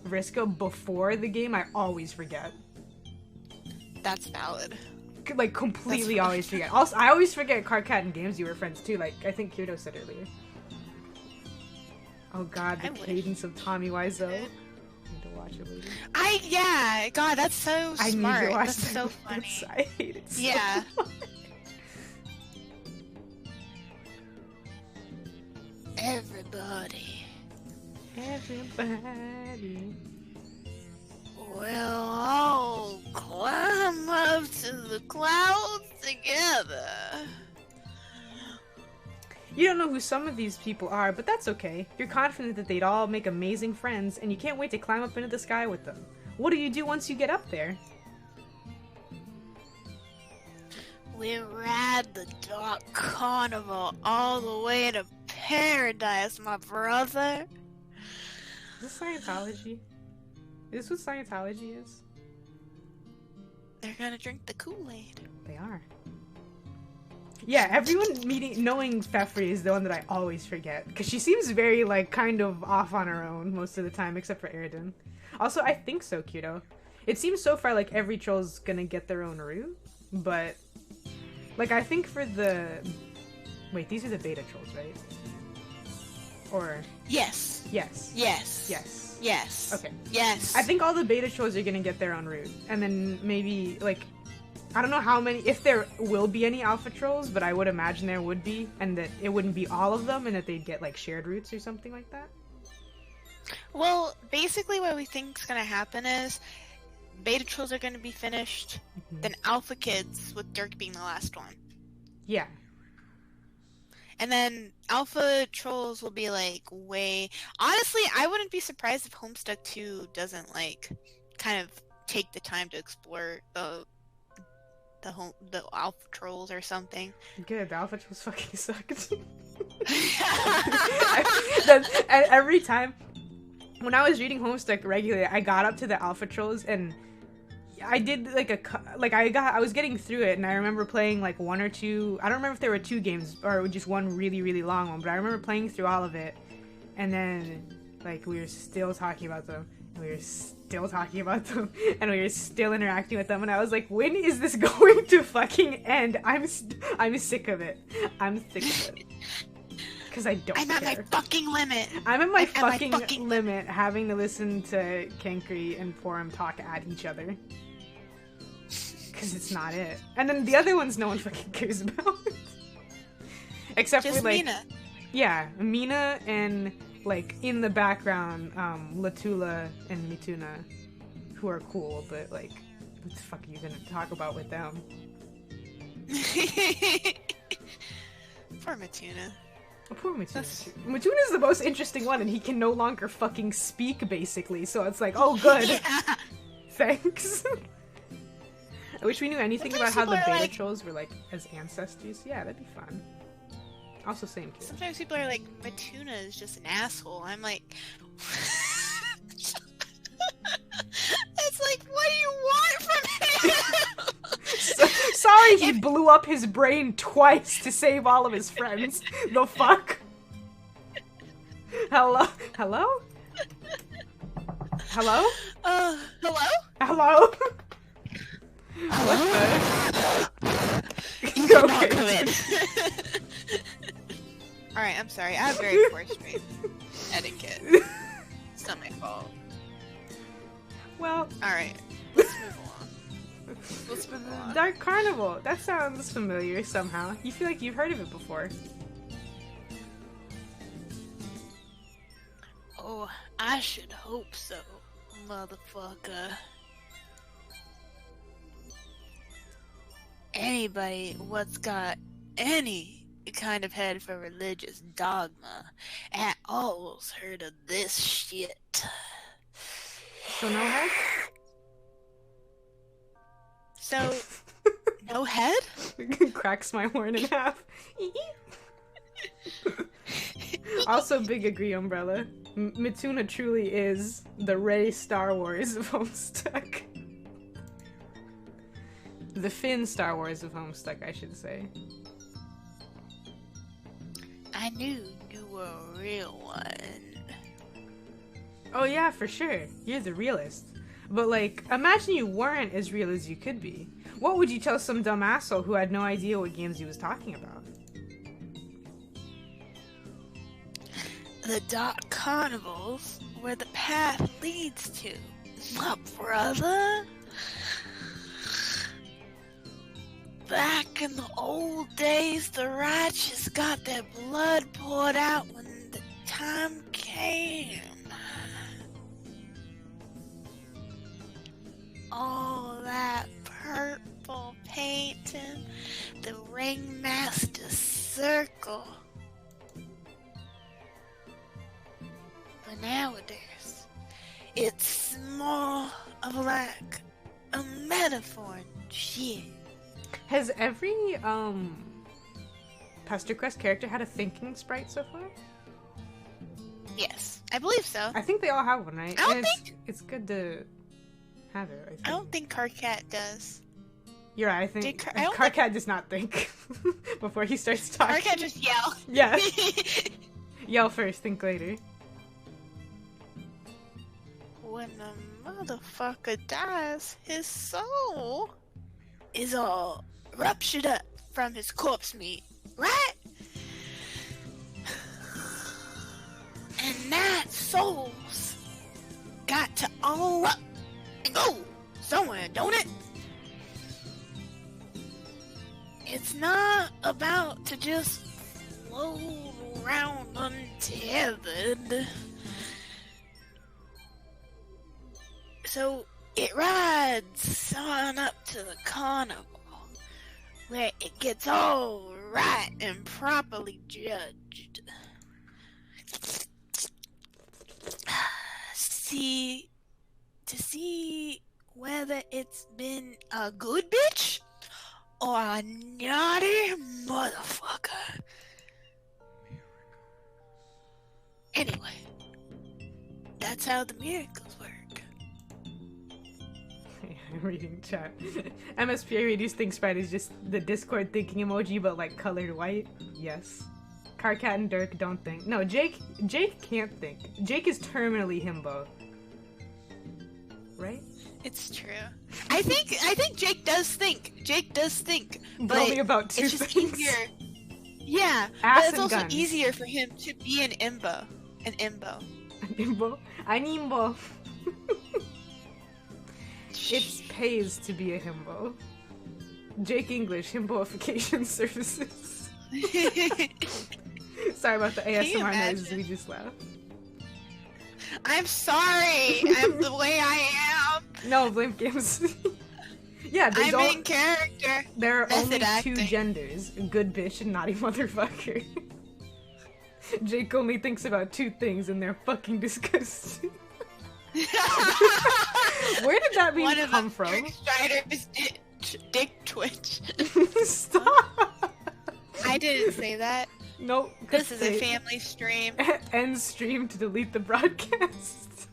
Vriska before the game, I always forget. That's valid. Like, completely always forget. Also, I always forget Carcat and Gamzee were friends, too. Like, I think Kyoto said earlier. Oh god, the cadence of Tommy Wiseau. I need to watch it later. Yeah, God, that's so I smart. need to watch That's so funny. I hate it so Yeah. much. Everybody. We'll all climb up to the clouds together. You don't know who some of these people are, but that's okay. You're confident that they'd all make amazing friends, and you can't wait to climb up into the sky with them. What do you do once you get up there? We ride the dark carnival all the way to paradise, my brother. Is this Scientology? Is this what Scientology is? They're gonna drink the Kool-Aid. They are. Yeah, everyone knowing Fefri is the one that I always forget. Because she seems very, like, kind of off on her own most of the time, except for Aridin. Also, I think so, Kudo. It seems so far like every troll's gonna get their own route, but... Like, I think for the... Wait, these are the beta trolls, right? Or... Yes. Yes. Yes. Yes. Yes. Okay. Yes. I think all the beta trolls are gonna get their own route. And then maybe, like... I don't know how many... If there will be any alpha trolls, but I would imagine there would be. And that it wouldn't be all of them, and that they'd get, like, shared routes or something like that. Well, basically what we think is gonna happen is... Beta trolls are gonna be finished, then alpha kids, with Dirk being the last one. Yeah. And then alpha trolls will be like way... Honestly, I wouldn't be surprised if Homestuck 2 doesn't like kind of take the time to explore the alpha trolls or something. Good, the alpha trolls fucking sucked. And every time when I was reading Homestuck regularly, I got up to the alpha trolls and I did I was getting through it, and I remember playing like one or two. I don't remember if there were 2 games or just one really, really long one, but I remember playing through all of it, and then like we were still talking about them, and we were still talking about them, and we were still interacting with them, and I was like, when is this going to fucking end? I'm sick of it. I'm sick of it. Because I don't I'm at my fucking limit. I'm at my fucking limit having to listen to Kankri and Forum talk at each other. Because it's not it. And then the other ones no one fucking cares about. Except just for like... Mina. Yeah, Mina and like in the background, Latula and Mituna, who are cool, but like, what the fuck are you gonna talk about with them? Poor Mituna. Oh, poor Mituna. Mituna is the most interesting one, and he can no longer fucking speak, basically, so it's like, oh, good. Yeah. Thanks. I wish we knew anything about how the beta like... trolls were, like, as ancestors. Yeah, that'd be fun. Also, same kid. Sometimes people are like, Mituna is just an asshole. I'm like... It's like, what do you want from him? Sorry, say he blew up his brain twice to save all of his friends. The fuck? Hello? Hello? Hello? Hello? Hello? What the? You cannot come in. Alright, I'm sorry. I have very poor stream etiquette. It's not my fault. Well, alright. Let's move along. Let's move along. Dark Carnival. That sounds familiar somehow. You feel like you've heard of it before. Oh, I should hope so, motherfucker. Anybody what's got any kind of head for religious dogma at all's heard of this shit. So no head? So, no head? Cracks my horn in half. Also, big agree, Umbrella. Mitsuna truly is the Rey Star Wars of Homestuck. The Finn Star Wars of Homestuck, I should say. I knew you were a real one. Oh yeah, for sure. You're the realist. But like, imagine you weren't as real as you could be. What would you tell some dumb asshole who had no idea what Gamzee was talking about? The dark carnivals where the path leads to, my brother. Back in the old days, the righteous got their blood poured out when the time came. All that purple painting, the ringmaster circle. But nowadays, it's more of like a metaphor and shit. Has every Pesterquest character had a thinking sprite so far? Yes, I believe so. I think they all have one, right? I don't And think... it's good to have it, I think. I don't think Carcat does. You're right, I think I don't Carcat does not think before he starts talking. Carcat just yell. Yeah. Yell first, think later. When a motherfucker dies, his soul is all ruptured up from his corpse meat, right? And that soul's got to all up and go somewhere, don't it? It's not about to just float around untethered. So it rides on up to the carnival, where it gets all right and properly judged. To see whether it's been a good bitch or a naughty motherfucker. Anyway, that's how the miracles work. I'm reading chat. MSPA reduced think sprite is just the Discord thinking emoji, but like colored white. Yes. Carcat and Dirk don't think. No, Jake can't think. Jake is terminally himbo. Right? It's true. I think Jake does think. Jake does think. But only about two it's just things. easier. Yeah, Ass but it's and also guns. easier for him to be an imbo. An imbo. An imbo? An imbo. It pays to be a himbo. Jake English, himboification services. Sorry about the ASMR noises, we just laughed. I'm sorry. I'm the way I am. No, blame games. Yeah, I'm in character. There are Method only acting. two genders, good bitch and naughty motherfucker. Jake only thinks about two things and they're fucking disgusting. Where did that meme come from? Trick Strider's dick twitch. Stop! I didn't say that. Nope. This is a family stream. End stream to delete the broadcast.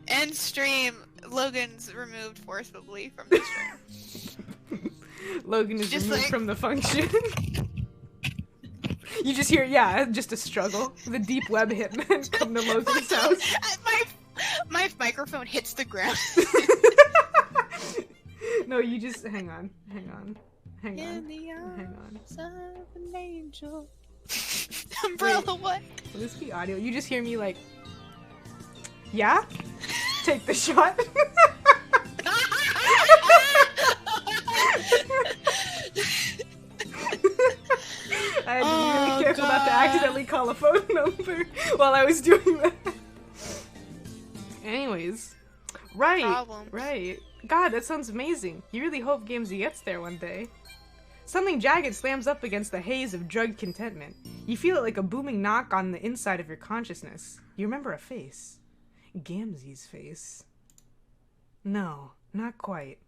End stream. Logan's removed forcibly from the stream. Logan is Just removed like- from the function. You just hear, yeah, just a struggle. The deep web hitmen come to Logan's house. My microphone hits the ground. No, you just hang on. In the Hang on. arms of an angel. Umbrella, what? Will this be audio? You just hear me like, yeah? Take the shot. I had to be really careful not to accidentally call a phone number while I was doing that. Anyways. Right. Problems. Right. God, that sounds amazing. You really hope Gamzee gets there one day. Something jagged slams up against the haze of drugged contentment. You feel it like a booming knock on the inside of your consciousness. You remember a face. Gamzee's face. No, not quite.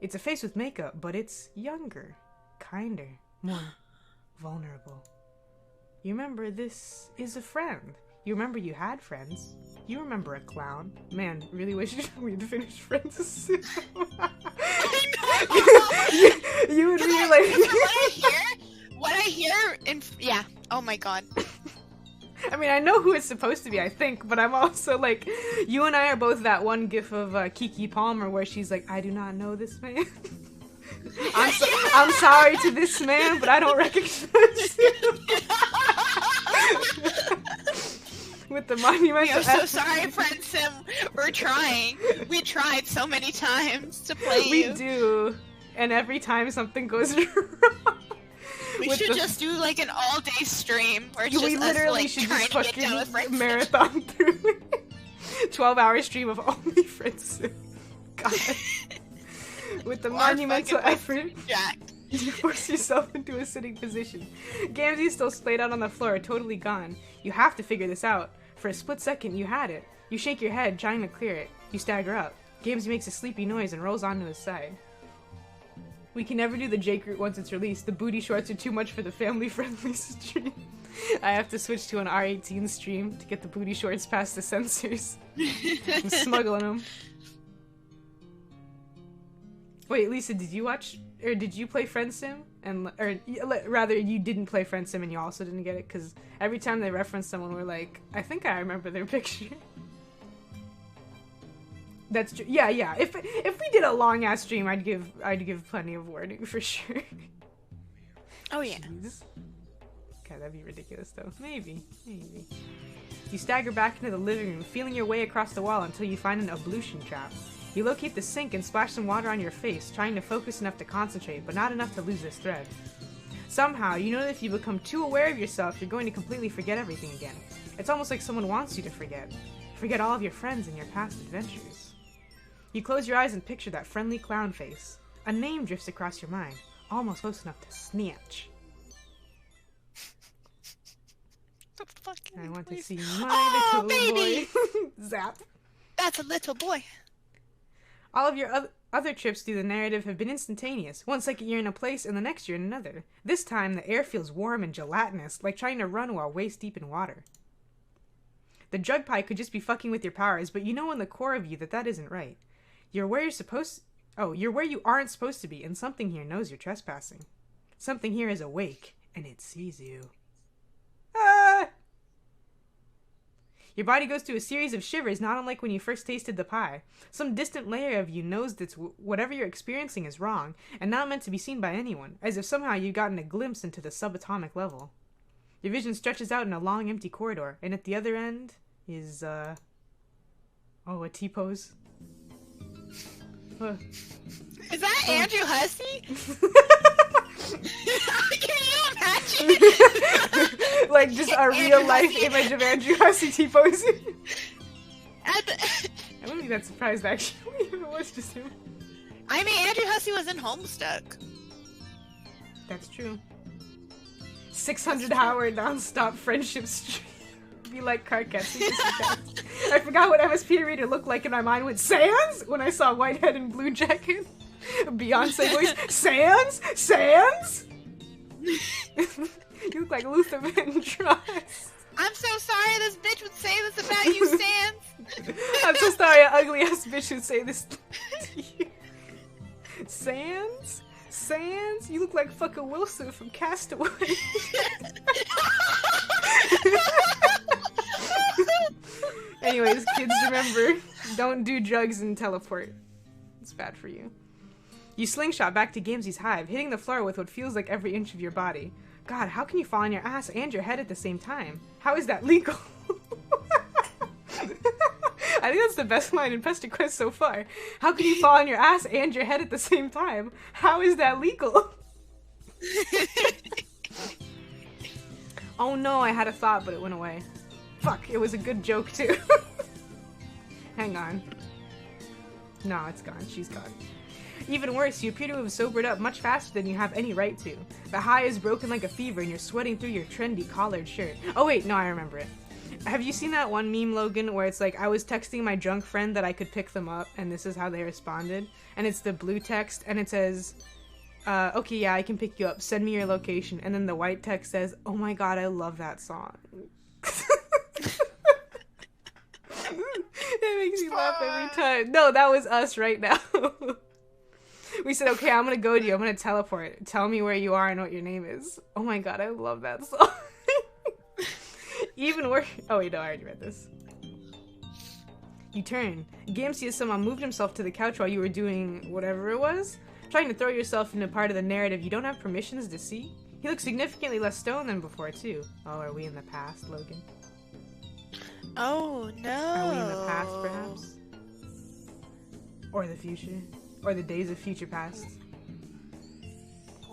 It's a face with makeup, but it's younger, kinder, more vulnerable. You remember this is a friend. You remember you had friends. You remember a clown. Man, really wish we'd finished Friends soon. you would really like. What I hear yeah. Oh my god. I mean, I know who it's supposed to be, I think, but I'm also like, you and I are both that one gif of Kiki Palmer where she's like, I do not know this man. I'm sorry to this man, but I don't recognize him. With the monumental I'm so sorry, Friendsim. We're trying. We tried so many times to play you. We do. And every time something goes wrong. We should just do like an all-day stream where it's just we us literally like should trying just to get down with fucking Friendsim. marathon through 12-hour stream of only Friendsim. God. With the monumental effort, Jack. you force yourself into a sitting position. Gamzee's still splayed out on the floor, totally gone. You have to figure this out. For a split second, you had it. You shake your head, trying to clear it. You stagger up. Gamzee makes a sleepy noise and rolls onto his side. We can never do the Jake route once it's released. The booty shorts are too much for the family-friendly stream. I have to switch to an R18 stream to get the booty shorts past the censors. I'm smuggling them. Wait, Lisa, did you watch, or did you play Friendsim? Or rather, you didn't play Friendsim and you also didn't get it? Because every time they reference someone, we're like, I think I remember their picture. That's true. Yeah. If we did a long ass stream, I'd give plenty of warning for sure. Oh yeah. Jeez. God, that'd be ridiculous though. Maybe. You stagger back into the living room, feeling your way across the wall until you find an ablution trap. You locate the sink and splash some water on your face, trying to focus enough to concentrate, but not enough to lose this thread. Somehow, you know that if you become too aware of yourself, you're going to completely forget everything again. It's almost like someone wants you to forget. Forget all of your friends and your past adventures. You close your eyes and picture that friendly clown face. A name drifts across your mind, almost close enough to snatch. I want to see my little baby! boy. Zap. That's a little boy. All of your other trips through the narrative have been instantaneous. One second you're in a place, and the next you're in another. This time, the air feels warm and gelatinous, like trying to run while waist deep in water. The drug pie could just be fucking with your powers, but you know in the core of you that isn't right. You're where you aren't supposed to be, and something here knows you're trespassing. Something here is awake, and it sees you. Ah! Your body goes through a series of shivers, not unlike when you first tasted the pie. Some distant layer of you knows that whatever you're experiencing is wrong, and not meant to be seen by anyone, as if somehow you've gotten a glimpse into the subatomic level. Your vision stretches out in a long, empty corridor, and at the other end is, a T-pose. Is that Andrew Hussey? Can you imagine? Like just a real life image of Andrew Hussey T-posing. I wouldn't be that surprised actually if it was just him. I mean, Andrew Hussey was in Homestuck. That's true. 600-hour non-stop friendship stream. Be like Carcassi. I forgot what MSP reader looked like in my mind with Sans when I saw Whitehead and Blue Jacket. Beyonce voice. Sans? You look like Luther Vandross. I'm so sorry this bitch would say this about you, Sans. I'm so sorry an ugly ass bitch would say this to you. Sans? Sans? You look like fucking Wilson from Castaway. Anyways, kids, remember, don't do drugs and teleport. It's bad for you. You slingshot back to Gamzee's hive, hitting the floor with what feels like every inch of your body. God, how can you fall on your ass and your head at the same time? How is that legal? I think that's the best line in Pesterquest so far. How can you fall on your ass and your head at the same time? How is that legal? Oh no, I had a thought, but it went away. Fuck, it was a good joke too. Hang on. No, it's gone. She's gone. Even worse, you appear to have sobered up much faster than you have any right to. The high is broken like a fever and you're sweating through your trendy collared shirt. Oh wait, no, I remember it. Have you seen that one meme, Logan, where it's like, I was texting my drunk friend that I could pick them up, and this is how they responded? And it's the blue text, and it says, okay, yeah, I can pick you up. Send me your location. And then the white text says, oh my god, I love that song. It makes me laugh every time. No, that was us right now. We said, okay, I'm gonna go to you. I'm gonna teleport. Tell me where you are and what your name is. Oh my god, I love that song. Even worse. Oh wait, no, I already read this. You turn. Gamzee has somehow moved himself to the couch while you were doing whatever it was. Trying to throw yourself into part of the narrative you don't have permissions to see. He looks significantly less stoned than before, too. Oh, are we in the past, Logan? Oh, no. Are we in the past, perhaps? Or the future? Or the days of future past?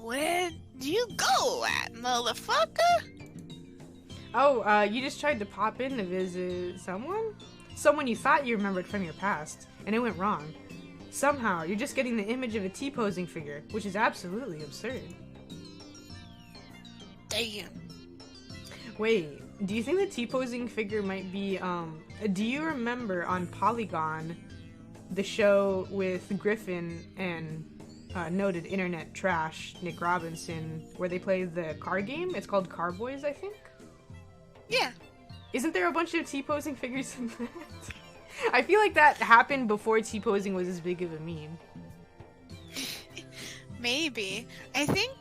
Where'd you go at, motherfucker? Oh, you just tried to pop in to visit someone? Someone you thought you remembered from your past, and it went wrong. Somehow, you're just getting the image of a T-posing figure, which is absolutely absurd. Damn. Wait, do you think the T-posing figure might be, do you remember on Polygon, the show with Griffin and noted internet trash Nick Robinson, where they play the car game? It's called Car Boys, I think? Yeah. Isn't there a bunch of T-posing figures in that? I feel like that happened before T-posing was as big of a meme. Maybe. I think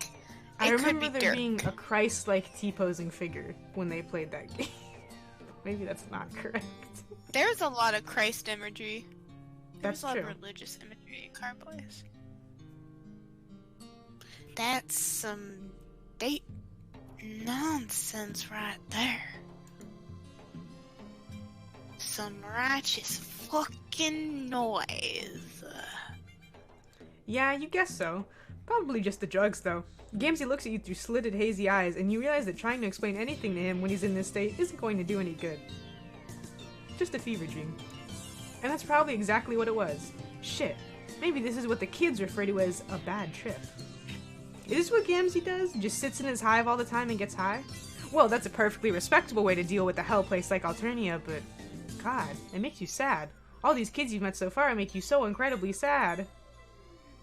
I remember could be there being a Christ-like T-posing figure when they played that game. Maybe that's not correct. There's a lot of Christ imagery. That's There's a lot true. of religious imagery in Car Boys. That's some date nonsense right there. Some righteous fucking noise. Yeah, you guess so. Probably just the drugs, though. Gamzee looks at you through slitted, hazy eyes, and you realize that trying to explain anything to him when he's in this state isn't going to do any good. Just a fever dream. And that's probably exactly what it was. Shit. Maybe this is what the kids refer to as a bad trip. Is this what Gamzee does? Just sits in his hive all the time and gets high? Well, that's a perfectly respectable way to deal with a hell place like Alternia, but... God, it makes you sad. All these kids you've met so far make you so incredibly sad.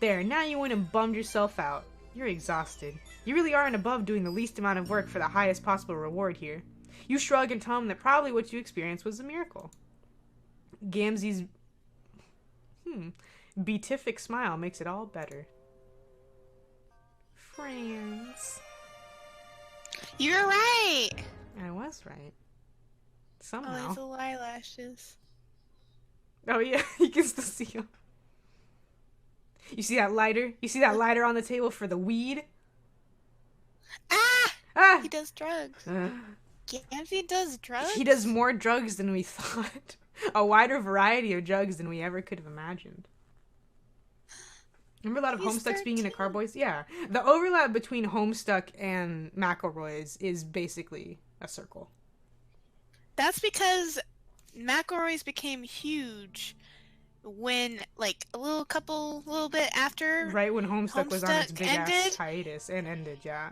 There, now you went and bummed yourself out. You're exhausted. You really aren't above doing the least amount of work for the highest possible reward here. You shrug and tell him that probably what you experienced was a miracle. Gamzee's beatific smile makes it all better. Friends. You're right. I was right. Oh, Somehow. these little eyelashes. Oh yeah, you can still see them. You see that lighter? You see that lighter on the table for the weed? Ah! Ah! He does drugs. Gamzee does drugs? He does more drugs than we thought. A wider variety of drugs than we ever could have imagined. Remember a lot of He's Homestucks being in a 13. Car Boys? Yeah. The overlap between Homestuck and McElroy's is basically a circle. That's because McElroy's became huge when, like, a little bit after. Right when Homestuck was on its Homestuck big-ass ended? hiatus and ended, yeah.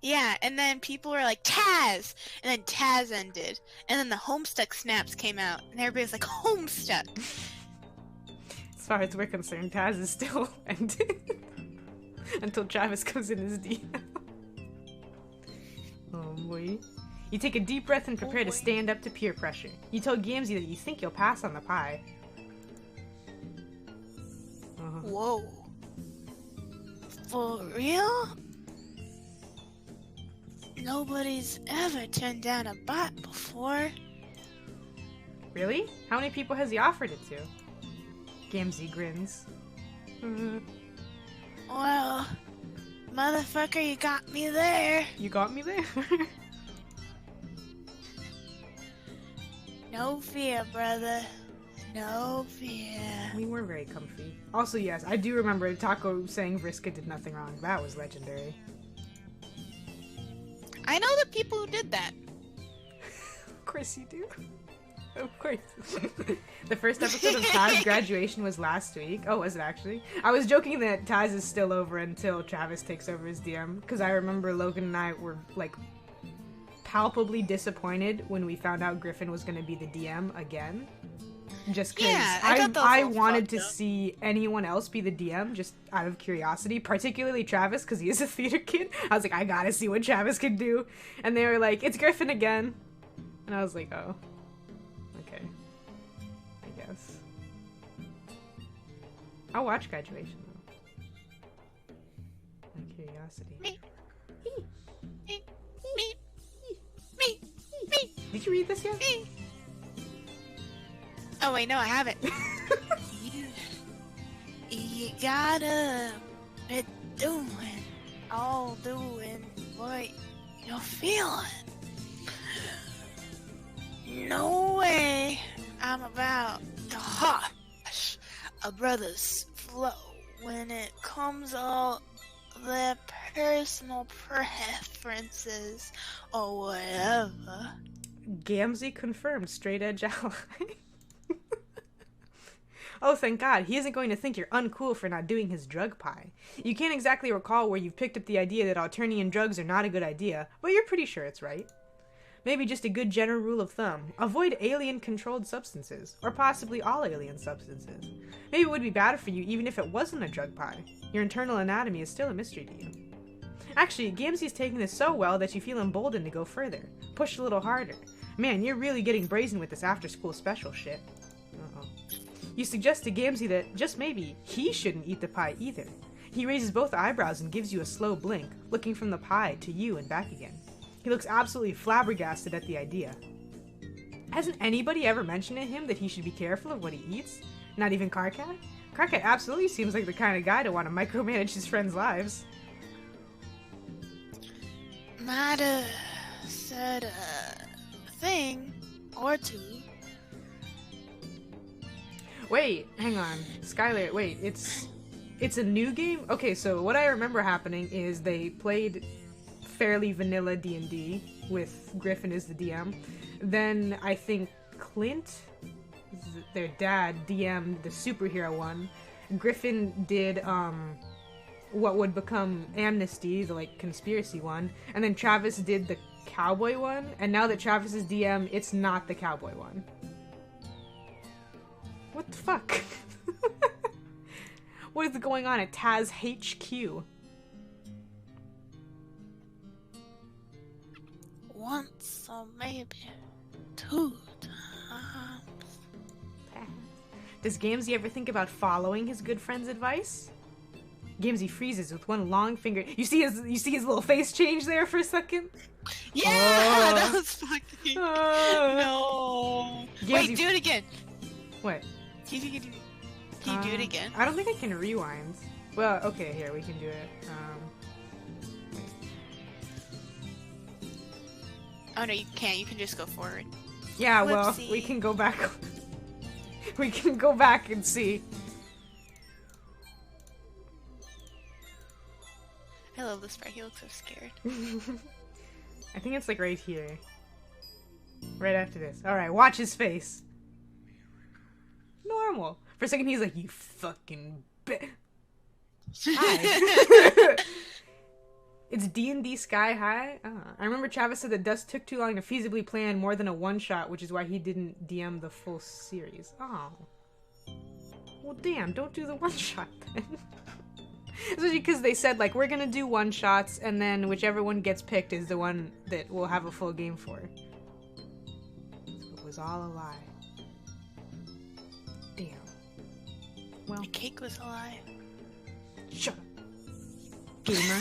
Yeah, and then people were like, Taz! And then Taz ended. And then the Homestuck snaps came out. And everybody's like, Homestuck! As far as we're concerned, Taz is still ended. Until Travis comes in as DM. Oh boy. You take a deep breath and prepare to boy. stand up to peer pressure. You tell Gamzee that you think you'll pass on the pie. Whoa. For real? Nobody's ever turned down a bot before. Really? How many people has he offered it to? Gamzee grins. Well, motherfucker, you got me there. You got me there? No fear, brother. No fear. We were very comfy. Also, yes, I do remember Taco saying Vriska did nothing wrong. That was legendary. I know the people who did that. Of course you do. Of course. The first episode of Taz's graduation was last week. Oh, was it actually? I was joking that Taz is still over until Travis takes over his DM, because I remember Logan and I were, like, palpably disappointed when we found out Griffin was going to be the DM again. Just because I wanted to see anyone else be the DM, just out of curiosity, particularly Travis, because he is a theater kid. I was like, I gotta see what Travis can do. And they were like, it's Griffin again. And I was like, oh. Okay. I guess. I'll watch graduation, though. Out of curiosity. Me. Did you read this yet? Oh wait, no, I haven't. you gotta be doing what you're feeling. No way I'm about to hush a brother's flow when it comes all their personal preferences or whatever. Gamzee confirmed straight edge ally. Oh, thank God. He isn't going to think you're uncool for not doing his drug pie. You can't exactly recall where you've picked up the idea that Alternian drugs are not a good idea, but you're pretty sure it's right. Maybe just a good general rule of thumb. Avoid alien-controlled substances, or possibly all alien substances. Maybe it would be bad for you even if it wasn't a drug pie. Your internal anatomy is still a mystery to you. Actually, Gamzee's taking this so well that you feel emboldened to go further. Push a little harder. Man, you're really getting brazen with this after-school special shit. Uh-oh. You suggest to Gamzee that, just maybe, he shouldn't eat the pie either. He raises both eyebrows and gives you a slow blink, looking from the pie to you and back again. He looks absolutely flabbergasted at the idea. Hasn't anybody ever mentioned to him that he should be careful of what he eats? Not even Karkat? Karkat absolutely seems like the kind of guy to want to micromanage his friends' lives. Might have said a thing or two. Wait, hang on. Skylar, wait, it's a new game? Okay, so what I remember happening is they played fairly vanilla D&D with Griffin as the DM. Then I think Clint, their dad, DM'd the superhero one. Griffin did what would become Amnesty, the like conspiracy one, and then Travis did the cowboy one, and now that Travis is DM, it's not the cowboy one. What the fuck? What is going on at Taz HQ? Once or maybe 2 times. Does Gamzee ever think about following his good friend's advice? Gamzee freezes with one long finger. You see his little face change there for a second? Yeah, that was fucking no. Gamzee... Wait, do it again. What? Can you do it again? I don't think I can rewind. Well, okay, here, we can do it. Oh no, you can't. You can just go forward. Yeah, Whoopsie. well, we can go back. We can go back and see. I love this part. He looks so scared. I think it's like right here. Right after this. Alright, watch his face. Normal. For a second he's like, you fucking Hi. It's D&D Sky High? I remember Travis said that Dust took too long to feasibly plan more than a one-shot, which is why he didn't DM the full series. Oh. Well, damn, don't do the one-shot then. Especially because they said, like, we're gonna do one-shots, and then whichever one gets picked is the one that we'll have a full game for. So it was all a lie. Damn. Well. The cake was a lie. Shut up. Gamer.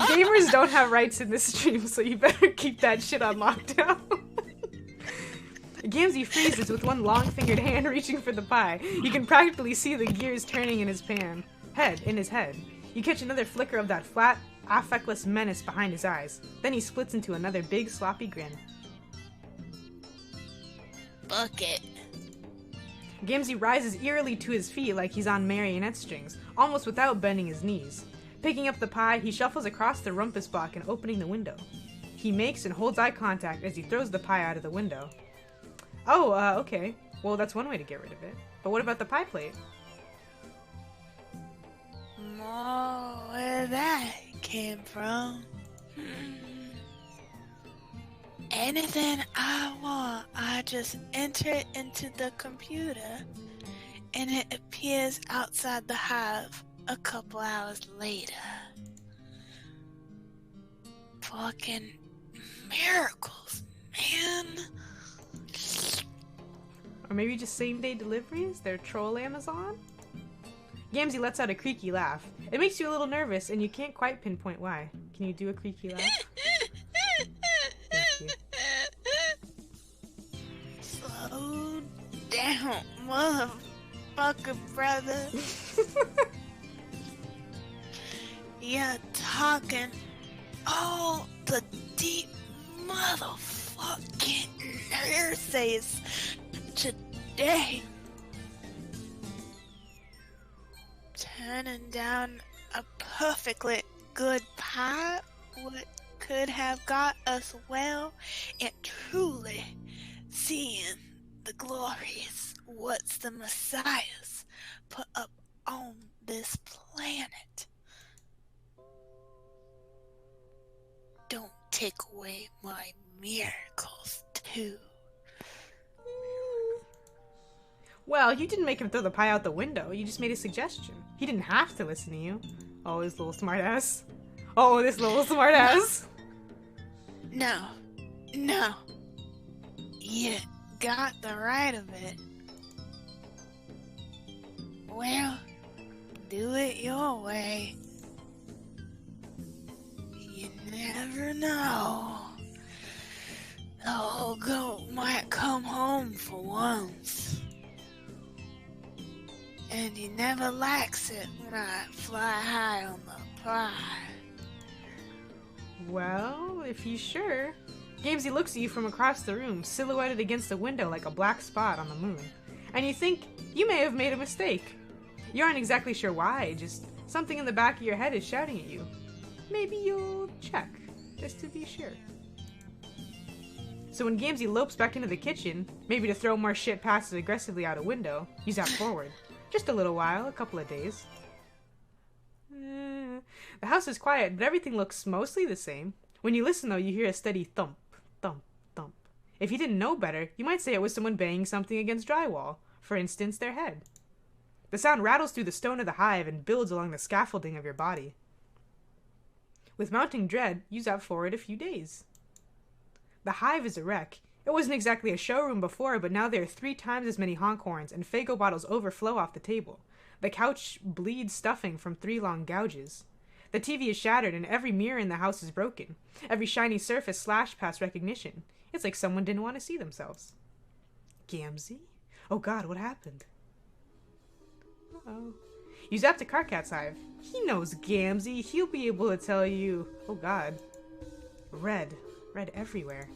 Gamers don't have rights in this stream, so you better keep that shit on lockdown. Gamzee freezes with one long-fingered hand reaching for the pie. You can practically see the gears turning in his head. You catch another flicker of that flat, affectless menace behind his eyes. Then he splits into another big, sloppy grin. Bucket. Gamzee rises eerily to his feet like he's on marionette strings, almost without bending his knees. Picking up the pie, he shuffles across the rumpus block and opening the window. He makes and holds eye contact as he throws the pie out of the window. Oh, okay. Well, that's one way to get rid of it. But what about the pie plate? Oh, where that came from? Anything I want, I just enter it into the computer, and it appears outside the hive a couple hours later. Fucking miracles, man. Or maybe just same-day deliveries? They're troll Amazon? Gamzee lets out a creaky laugh. It makes you a little nervous, and you can't quite pinpoint why. Can you do a creaky laugh? Thank you. Slow down, motherfucker, brother. You're talking all the deep motherfucking nurses today. Turning down a perfectly good pie would could have got us well and truly seeing the glories what's the Messiahs put up on this planet. Don't take away my miracles too. Well, you didn't make him throw the pie out the window. You just made a suggestion. He didn't have to listen to you. Oh, this little smartass. Oh, this little smartass. No. You got the right of it. Well, do it your way. You never know. The old goat might come home for once. And he never likes it when I fly high on the pie. Well, if he's sure. Gamzee looks at you from across the room, silhouetted against the window like a black spot on the moon. And you think you may have made a mistake. You aren't exactly sure why, just something in the back of your head is shouting at you. Maybe you'll check, just to be sure. So when Gamzee lopes back into the kitchen, maybe to throw more shit passive aggressively out a window, you zap forward. Just a little while, a couple of days. The house is quiet, but everything looks mostly the same. When you listen, though, you hear a steady thump, thump, thump. If you didn't know better, you might say it was someone banging something against drywall. For instance, their head. The sound rattles through the stone of the hive and builds along the scaffolding of your body. With mounting dread, you zap forward a few days. The hive is a wreck. It wasn't exactly a showroom before, but now there are 3 times as many honk horns, and Faygo bottles overflow off the table. The couch bleeds stuffing from 3 long gouges. The TV is shattered, and every mirror in the house is broken. Every shiny surface slashed past recognition. It's like someone didn't want to see themselves. Gamzee? Oh god, what happened? Uh-oh. You zap to Carcat's hive. He knows Gamzee. He'll be able to tell you... Oh god. Red. Red everywhere.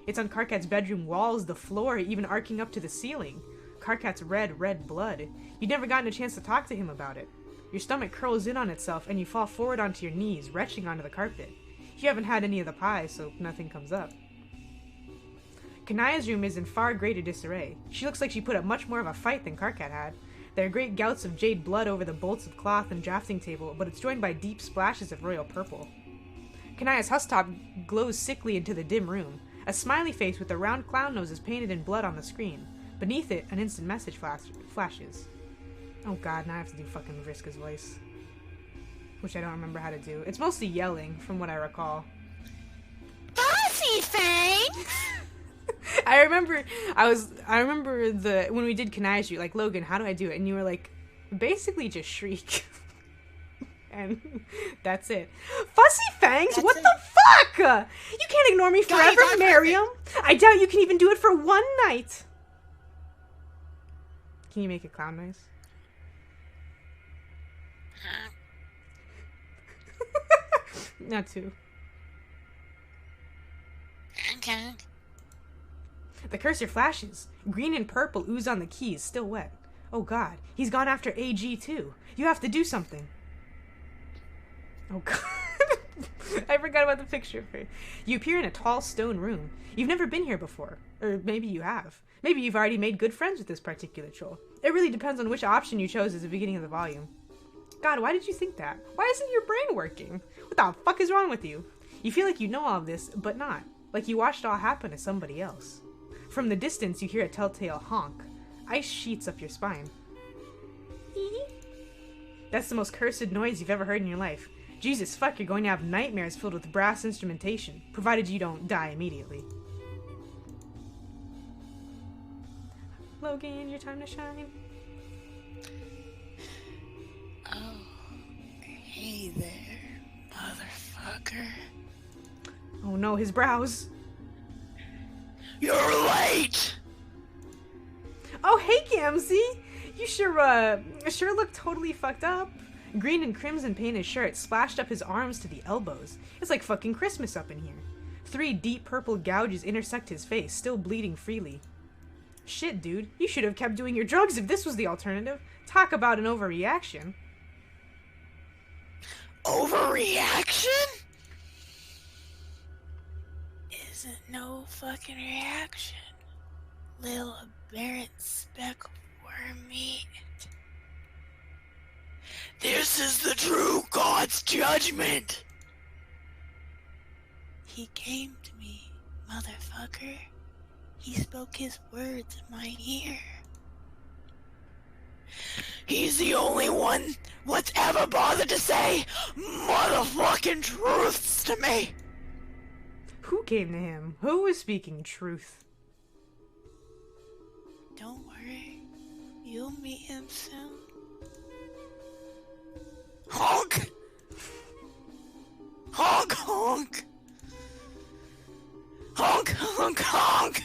It's on Carcat's bedroom walls, the floor, even arcing up to the ceiling. Carcat's red blood. You'd never gotten a chance to talk to him about it. Your stomach curls in on itself and you fall forward onto your knees, retching onto the carpet. You haven't had any of the pie, so nothing comes up. Kanaya's room is in far greater disarray. She looks like she put up much more of a fight than Carcat had. There are great gouts of jade blood over the bolts of cloth and drafting table, but it's joined by deep splashes of royal purple. Kanaya's housetop glows sickly into the dim room. A smiley face with a round clown nose is painted in blood on the screen. Beneath it, an instant message flashes. Oh god, now I have to do fucking Vriska's voice. Which I don't remember how to do. It's mostly yelling, from what I recall. Bossy things! I remember when we did Kanai Shoot, like, Logan, how do I do it? And you were like, basically just shriek. And that's it. Fussy Fangs? That's What it. the fuck? You can't ignore me God, you forever, got Miriam. I doubt you can even do it for one night. Can you make a clown noise? Not too. The cursor flashes. Green and purple ooze on the keys, still wet. Oh god, he's gone after AG too. You have to do something. Oh god. I forgot about the picture. You appear in a tall stone room. You've never been here before. Or maybe you have. Maybe you've already made good friends with this particular troll. It really depends on which option you chose at the beginning of the volume. God, why did you think that? Why isn't your brain working? What the fuck is wrong with you? You feel like you know all of this, but not. Like you watched it all happen to somebody else. From the distance, you hear a telltale honk. Ice sheets up your spine. That's the most cursed noise you've ever heard in your life. Jesus fuck, you're going to have nightmares filled with brass instrumentation, provided you don't die immediately. Logan, your time to shine. Oh, hey there, motherfucker. Oh no, his brows. You're late! Oh, hey, Gamzee! You sure look totally fucked up. Green and crimson painted shirt splashed up his arms to the elbows. It's like fucking Christmas up in here. 3 deep purple gouges intersect his face, still bleeding freely. Shit, dude. You should have kept doing your drugs if this was the alternative. Talk about an overreaction. Overreaction? Isn't no fucking reaction. Little aberrant speck of worm meat. This is the true God's judgment. He came to me, motherfucker. He spoke his words in my ear. He's the only one what's ever bothered to say motherfucking truths to me. Who came to him? Who was speaking truth? Don't worry, you'll meet him soon. Honk! Honk, honk! Honk, honk, honk!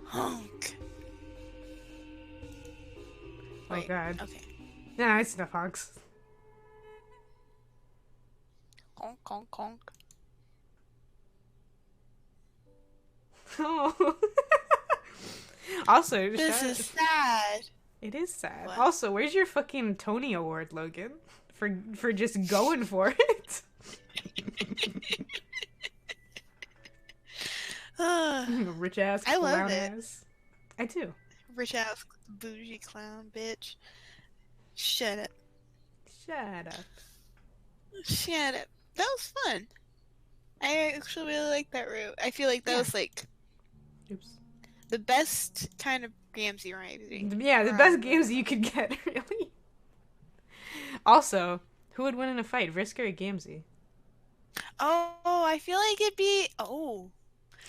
Honk. Oh Wait, god. okay. Nah, it's enough honks. Honk, honk, honk. Oh. Also, This is sad. It is sad. What? Also, where's your fucking Tony Award, Logan? For just going for it? Rich ass, I love clown it. ass. I do. Rich ass bougie clown bitch. Shut up. Shut up. Shut up. That was fun. I actually really like that route. I feel like that was like Oops. the best kind of Gamzee writing. Yeah, the best games you could get, really. Also, who would win in a fight, Vriska or Gamzee? Oh, I feel like it'd be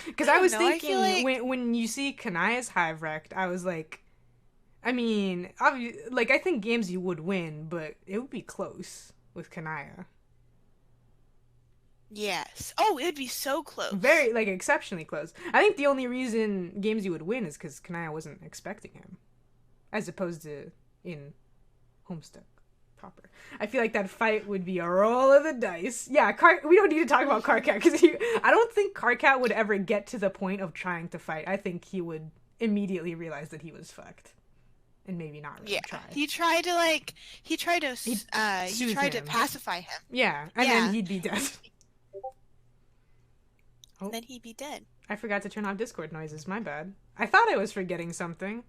Because I I don't was know, I thinking feel like- when you see Kanaya's hive wrecked, I was like, I mean, I think Gamzee would win, but it would be close with Kanaya. yes. Oh, it'd be so close. Very, exceptionally close. I think the only reason Gamzee would win is because Kanaya wasn't expecting him, as opposed to in Homestuck proper. I feel like that fight would be a roll of the dice. Yeah, we don't need to talk about Karkat, because I don't think Karkat would ever get to the point of trying to fight. I think he would immediately realize that he was fucked. And maybe not really try. He tried to soothe him. pacify him. Yeah, and then he'd be dead. Oh. Then he'd be dead. I forgot to turn off Discord noises, my bad. I thought I was forgetting something.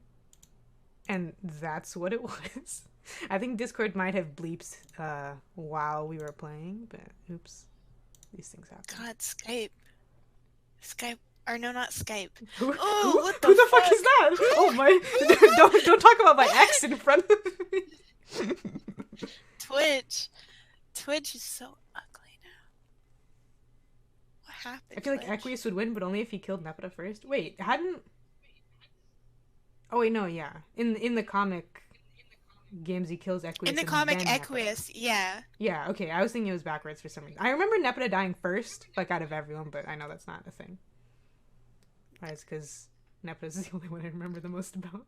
And that's what it was. I think Discord might have bleeped while we were playing, but oops. These things happen. God, Skype. Or no, not Skype. Who what the fuck is that? Oh my! Don't talk about my ex in front of me. Twitch is so ugly now. What happened? I feel like Twitch? Equius would win, but only if he killed Nepeta first. Wait, hadn't? Oh wait, no, yeah. In the comic, Gamzee kills Equius. In the and comic then Nepeta. Equius, yeah. Yeah, okay. I was thinking it was backwards for some reason. I remember Nepeta dying first, like out of everyone, but I know that's not a thing. It's because Nepeta's the only one I remember the most about.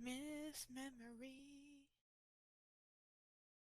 Miss Memory.